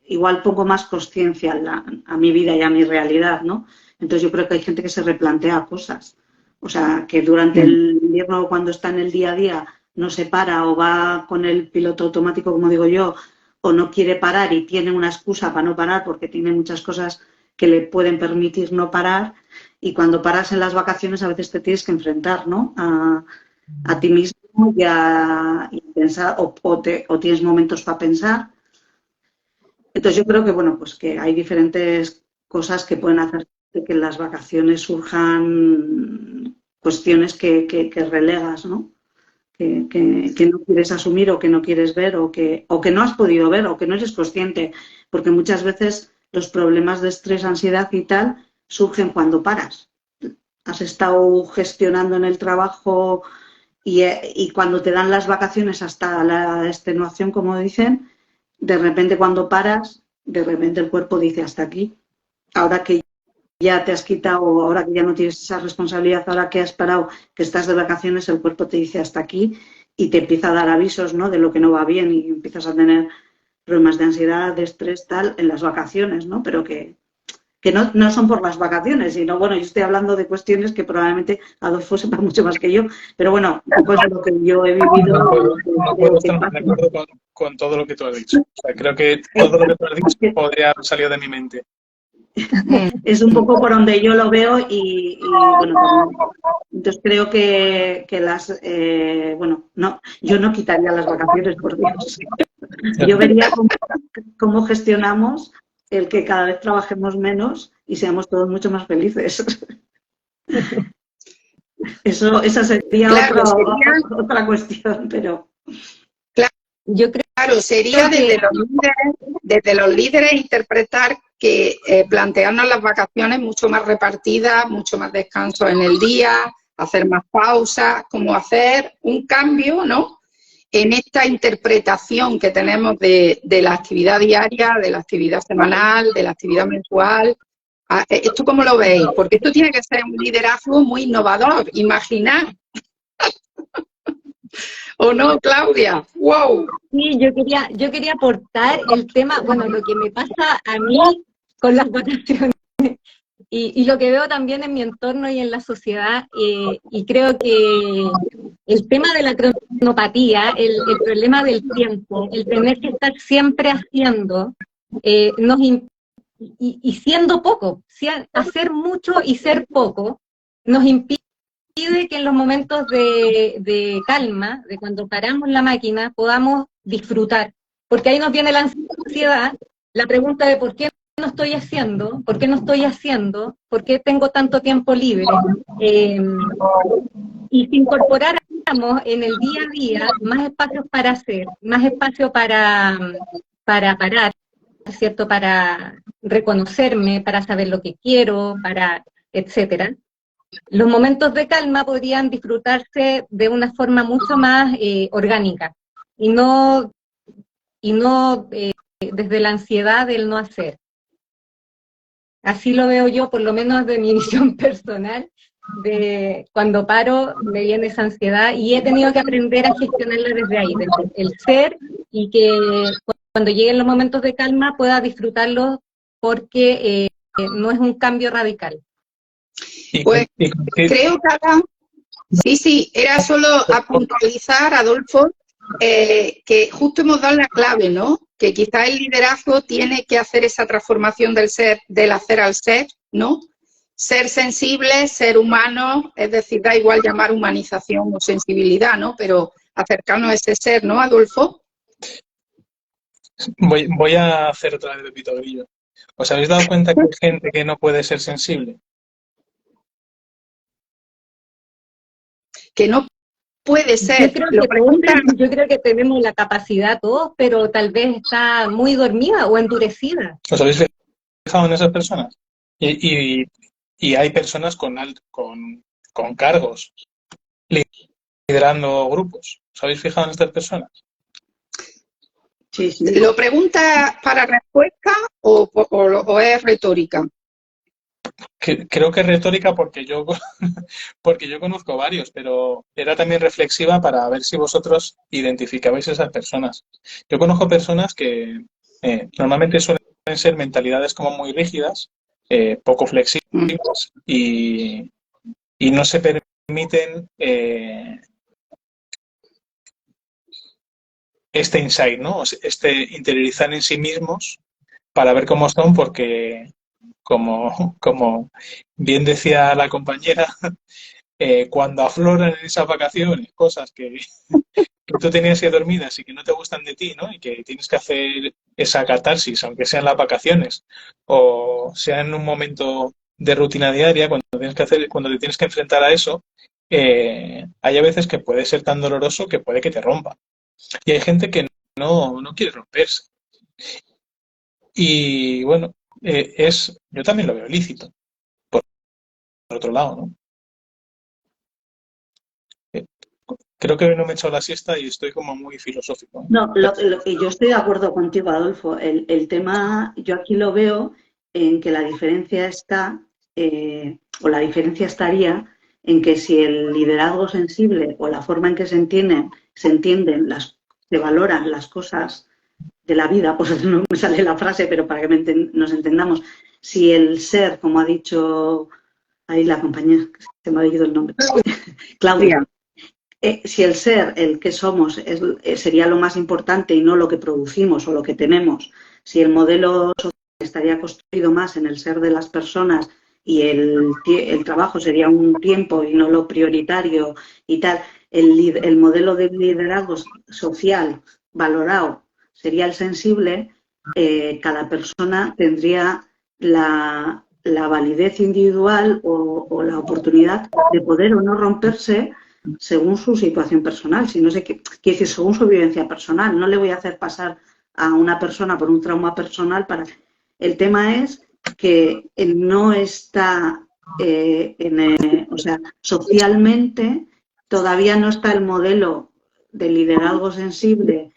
igual pongo más conciencia a mi vida y a mi realidad, ¿no? Entonces yo creo que hay gente que se replantea cosas. O sea, que durante el invierno cuando está en el día a día no se para o va con el piloto automático, como digo yo, o no quiere parar y tiene una excusa para no parar porque tiene muchas cosas que le pueden permitir no parar. Y cuando paras en las vacaciones a veces te tienes que enfrentar, ¿no? A ti mismo y pensar, o tienes momentos para pensar. Entonces yo creo que, bueno, pues que hay diferentes cosas que pueden hacer que en las vacaciones surjan cuestiones que relegas, ¿no? Que no quieres asumir o que no quieres ver o que no has podido ver o que no eres consciente, porque muchas veces los problemas de estrés, ansiedad y tal surgen cuando paras. Has estado gestionando en el trabajo y cuando te dan las vacaciones hasta la extenuación, como dicen, de repente cuando paras, de repente el cuerpo dice hasta aquí. Ahora que ya te has quitado, ahora que ya no tienes esa responsabilidad, ahora que has parado, que estás de vacaciones, el cuerpo te dice hasta aquí y te empieza a dar avisos, ¿no? De lo que no va bien y empiezas a tener problemas de ansiedad, de estrés, tal, en las vacaciones, ¿no? Pero que no son por las vacaciones, sino, bueno, yo estoy hablando de cuestiones que probablemente Adolfo sepa mucho más que yo, pero bueno, un poco es lo que yo he vivido. No puedo estar más de acuerdo con todo lo que tú has dicho. O sea, creo que todo lo que tú has dicho podría haber salido de mi mente. Es un poco por donde yo lo veo y bueno, entonces creo que las, bueno, no, yo no quitaría las vacaciones, por Dios. Yo vería cómo gestionamos el que cada vez trabajemos menos y seamos todos mucho más felices. Esa sería Claro, otra cuestión, pero... Yo creo, sería desde los líderes interpretar que plantearnos las vacaciones mucho más repartidas, mucho más descanso en el día, hacer más pausas, como hacer un cambio, ¿no? En esta interpretación que tenemos de la actividad diaria, de la actividad semanal, de la actividad mensual. ¿Esto cómo lo veis? Porque esto tiene que ser un liderazgo muy innovador, imaginar. ¿O no, Claudia? ¡Wow! Sí, yo quería aportar el tema, bueno, lo que me pasa a mí con las vacaciones y lo que veo también en mi entorno y en la sociedad, y creo que el tema de la cronopatía, el problema del tiempo, el tener que estar siempre haciendo, y siendo poco, hacer mucho y ser poco, nos impide que en los momentos de calma, de cuando paramos la máquina, podamos disfrutar. Porque ahí nos viene la ansiedad, la pregunta de por qué no estoy haciendo, por qué no estoy haciendo, por qué tengo tanto tiempo libre. Y si incorporáramos en el día a día más espacios para hacer, más espacio para parar, ¿cierto? Para reconocerme, para saber lo que quiero, para etcétera. Los momentos de calma podrían disfrutarse de una forma mucho más orgánica y no desde la ansiedad del no hacer. Así lo veo yo, por lo menos de mi visión personal, de cuando paro me viene esa ansiedad y he tenido que aprender a gestionarla desde ahí, desde el ser, y que cuando lleguen los momentos de calma pueda disfrutarlos porque no es un cambio radical. Pues creo que ahora, sí, era solo a puntualizar, Adolfo, que justo hemos dado la clave, ¿no? Que quizás el liderazgo tiene que hacer esa transformación del ser, del hacer al ser, ¿no? Ser sensible, ser humano, es decir, da igual llamar humanización o sensibilidad, ¿no? Pero acercarnos a ese ser, ¿no, Adolfo? Voy a hacer otra vez de Pito Grillo. ¿Os habéis dado cuenta que hay gente que no puede ser sensible? Que no puede ser. Yo creo que tenemos la capacidad todos, pero tal vez está muy dormida o endurecida. ¿Os habéis fijado en esas personas? Y hay personas con cargos liderando grupos. ¿Os habéis fijado en estas personas? Sí. ¿Lo pregunta para respuesta o es retórica? Creo que es retórica porque yo conozco varios, pero era también reflexiva para ver si vosotros identificabais esas personas. Yo conozco personas que normalmente suelen ser mentalidades como muy rígidas, poco flexibles y no se permiten este insight, ¿no? Este interiorizar en sí mismos para ver cómo son, porque como bien decía la compañera, cuando afloran en esas vacaciones cosas que tú tenías que dormidas y que no te gustan de ti, ¿no? Y que tienes que hacer esa catarsis, aunque sean las vacaciones o sea en un momento de rutina diaria, cuando te tienes que enfrentar a eso, hay a veces que puede ser tan doloroso que puede que te rompa. Y hay gente que no quiere romperse. Y bueno, yo también lo veo lícito, por otro lado, ¿no? Creo que hoy no me he echado la siesta y estoy como muy filosófico. No, lo que yo estoy de acuerdo contigo, Adolfo. El tema, yo aquí lo veo en que la diferencia está, o la diferencia estaría en que si el liderazgo sensible o la forma en que se entienden, se valoran las cosas de la vida, pues no me sale la frase, pero para que nos entendamos, si el ser, como ha dicho ahí la compañera, se me ha ido el nombre, Claudia, si el ser, el que somos, sería lo más importante y no lo que producimos o lo que tenemos, si el modelo social estaría construido más en el ser de las personas y el trabajo sería un tiempo y no lo prioritario y tal, el modelo de liderazgo social valorado sería el sensible, cada persona tendría la validez individual o la oportunidad de poder o no romperse según su situación personal, si no sé qué, quiere decir, según su vivencia personal. No le voy a hacer pasar a una persona por un trauma personal para... El tema es que no está, o sea, socialmente todavía no está el modelo de liderazgo sensible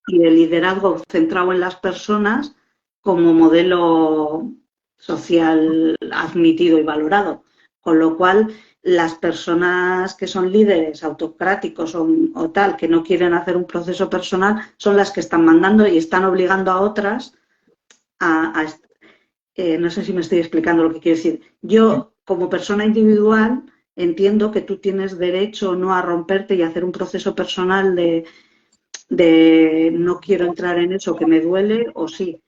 y de liderazgo centrado en las personas como modelo social admitido y valorado. Con lo cual, las personas que son líderes autocráticos o tal, que no quieren hacer un proceso personal, son las que están mandando y están obligando a otras no sé si me estoy explicando lo que quiero decir. Yo, como persona individual, entiendo que tú tienes derecho no a romperte y hacer un proceso personal de no quiero entrar en eso que me duele o sí.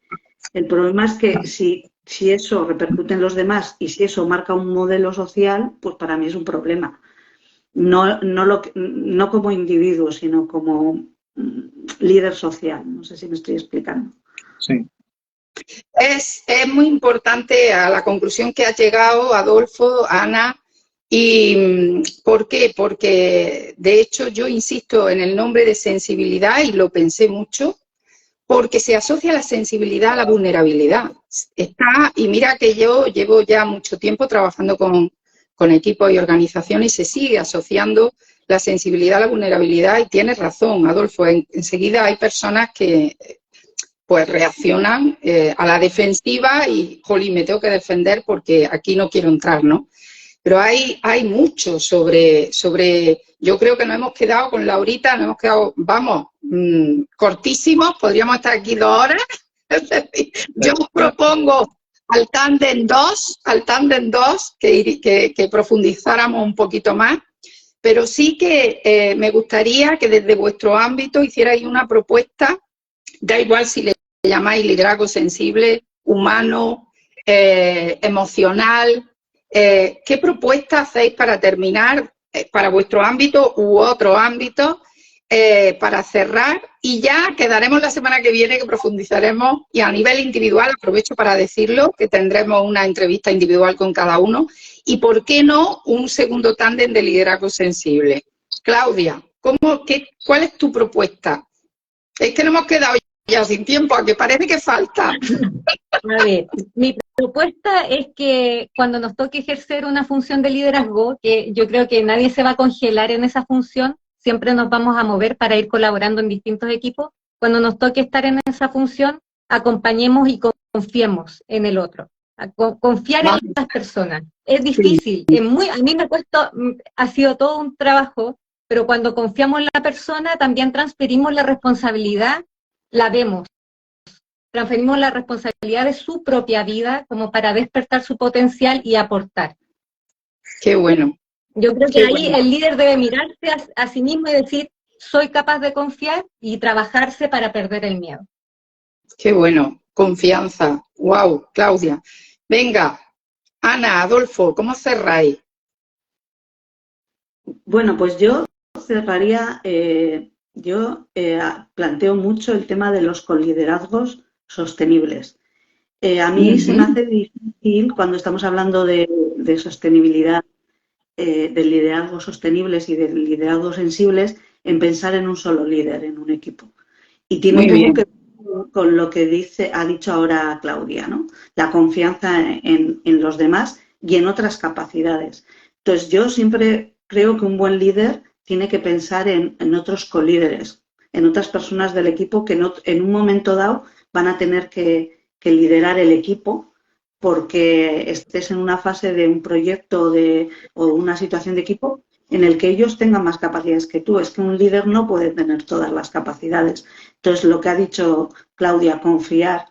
El problema es que si eso repercute en los demás y si eso marca un modelo social, pues para mí es un problema. No como individuo, sino como líder social. No sé si me estoy explicando. Sí. Es muy importante a la conclusión que has llegado, Adolfo, Ana, ¿Y por qué? Porque, de hecho, yo insisto en el nombre de sensibilidad y lo pensé mucho, porque se asocia la sensibilidad a la vulnerabilidad. Y mira que yo llevo ya mucho tiempo trabajando con equipos y organizaciones y se sigue asociando la sensibilidad a la vulnerabilidad y tienes razón, Adolfo, enseguida hay personas que pues reaccionan a la defensiva y, jolín, me tengo que defender porque aquí no quiero entrar, ¿no? Pero hay mucho sobre, yo creo que nos hemos quedado con Laurita, nos hemos quedado, vamos, cortísimos, podríamos estar aquí 2 horas. Yo os propongo al tándem 2, que profundizáramos un poquito más, pero sí que me gustaría que desde vuestro ámbito hicierais una propuesta, da igual si le llamáis liderazgo sensible, humano, emocional. ¿Qué propuesta hacéis para terminar, para vuestro ámbito u otro ámbito, para cerrar? Y ya quedaremos la semana que viene, que profundizaremos, y a nivel individual, aprovecho para decirlo, que tendremos una entrevista individual con cada uno, y por qué no un segundo tándem de liderazgo sensible. Claudia, ¿cuál es tu propuesta? Es que no hemos quedado ya sin tiempo, a que parece que falta. A ver, mi propuesta es que cuando nos toque ejercer una función de liderazgo, que yo creo que nadie se va a congelar en esa función, siempre nos vamos a mover para ir colaborando en distintos equipos, cuando nos toque estar en esa función, acompañemos y confiemos en el otro. Confiar en las personas. Es difícil, a mí me cuesta, ha sido todo un trabajo, pero cuando confiamos en la persona también transferimos la responsabilidad, la vemos. Transferimos la responsabilidad de su propia vida como para despertar su potencial y aportar. Qué bueno. Yo creo que ahí el líder debe mirarse a sí mismo y decir, soy capaz de confiar y trabajarse para perder el miedo. Qué bueno, confianza. Wow, Claudia. Venga, Ana, Adolfo, ¿cómo cerráis? Bueno, pues yo cerraría, planteo mucho el tema de los coliderazgos sostenibles. A mí se me hace difícil cuando estamos hablando de sostenibilidad, de liderazgos sostenibles y de liderazgos sensibles, en pensar en un solo líder, en un equipo. Y tiene un poco que ver con lo que ha dicho ahora Claudia, ¿no? La confianza en los demás y en otras capacidades. Entonces, yo siempre creo que un buen líder tiene que pensar en otros colíderes, en otras personas del equipo que en un momento dado van a tener que liderar el equipo porque estés en una fase de un proyecto o una situación de equipo en el que ellos tengan más capacidades que tú. Es que un líder no puede tener todas las capacidades. Entonces, lo que ha dicho Claudia, confiar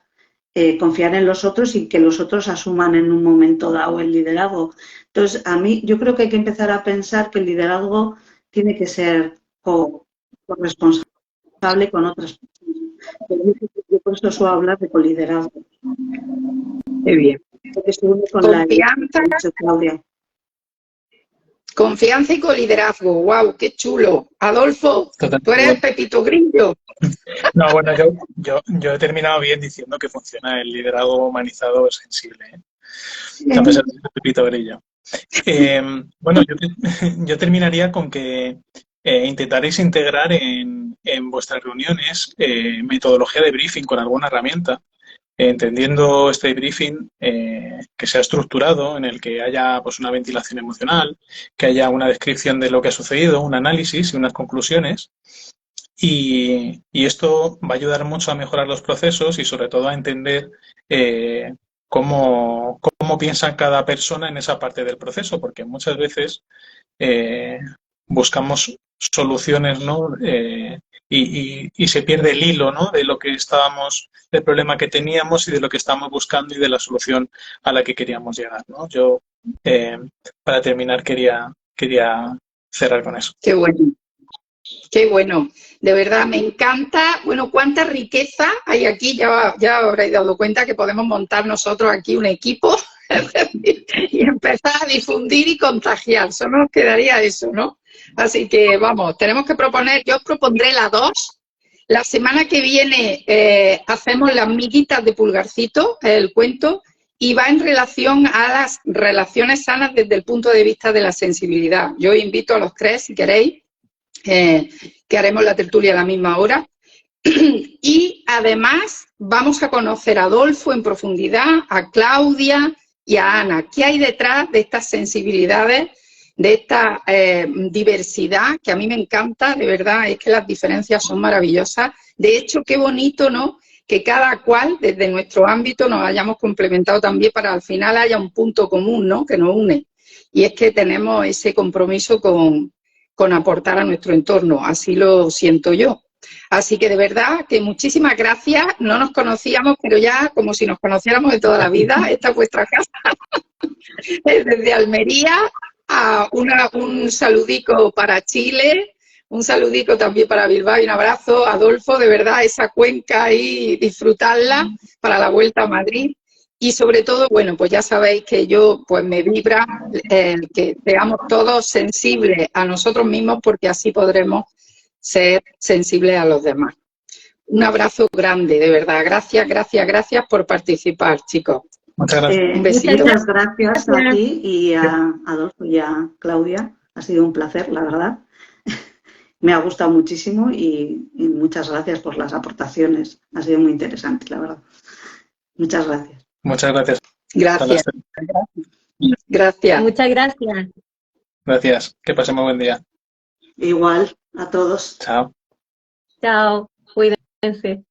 en los otros y que los otros asuman en un momento dado el liderazgo. Entonces, yo creo que hay que empezar a pensar que el liderazgo tiene que ser corresponsable con otras personas. Yo por eso suelo hablar de coliderazgo. Qué bien. Confianza y coliderazgo. Wow, qué chulo. Adolfo, tú eres Pepito Grillo. No, bueno, yo he terminado bien diciendo que funciona el liderazgo humanizado sensible, a pesar de ser Pepito Grillo. Bueno, yo terminaría con que intentaréis integrar en vuestras reuniones metodología de briefing con alguna herramienta, entendiendo este briefing que sea estructurado, en el que haya pues una ventilación emocional, que haya una descripción de lo que ha sucedido, un análisis y unas conclusiones. Y esto va a ayudar mucho a mejorar los procesos y sobre todo a entender cómo piensa cada persona en esa parte del proceso, porque muchas veces buscamos soluciones, ¿no? Y se pierde el hilo, ¿no? De lo que del problema que teníamos y de lo que estábamos buscando y de la solución a la que queríamos llegar, ¿no? Yo, para terminar, quería cerrar con eso. Qué bueno. Qué bueno, de verdad me encanta. Bueno, cuánta riqueza hay aquí, ya habréis dado cuenta que podemos montar nosotros aquí un equipo y empezar a difundir y contagiar, solo nos quedaría eso, ¿no? Así que vamos, tenemos que proponer, yo os propondré la 2, la semana que viene hacemos las miguitas de Pulgarcito, el cuento, y va en relación a las relaciones sanas desde el punto de vista de la sensibilidad. Yo invito a los tres, si queréis, que haremos la tertulia a la misma hora. Y además vamos a conocer a Adolfo en profundidad, a Claudia y a Ana. ¿Qué hay detrás de estas sensibilidades, de esta diversidad que a mí me encanta? De verdad, es que las diferencias son maravillosas. De hecho, qué bonito, ¿no?, que cada cual, desde nuestro ámbito, nos hayamos complementado también para al final haya un punto común, ¿no?, que nos une. Y es que tenemos ese compromiso con aportar a nuestro entorno. Así lo siento yo. Así que de verdad que muchísimas gracias. No nos conocíamos, pero ya como si nos conociéramos de toda la vida. Esta es vuestra casa. Desde Almería, un saludico para Chile, un saludico también para Bilbao y un abrazo. Adolfo, de verdad, esa cuenca ahí, disfrutarla para la vuelta a Madrid. Y sobre todo, bueno, pues ya sabéis que yo, pues me vibra el que seamos todos sensibles a nosotros mismos, porque así podremos ser sensibles a los demás. Un abrazo grande, de verdad. Gracias, gracias, gracias por participar, chicos. Muchas gracias. Un besito. Muchas gracias a ti y a Adolfo y a Claudia. Ha sido un placer, la verdad. Me ha gustado muchísimo y muchas gracias por las aportaciones. Ha sido muy interesante, la verdad. Muchas gracias. Muchas gracias. Gracias. Gracias. Muchas gracias. Gracias. Que pasemos buen día. Igual a todos. Chao. Chao. Cuídense.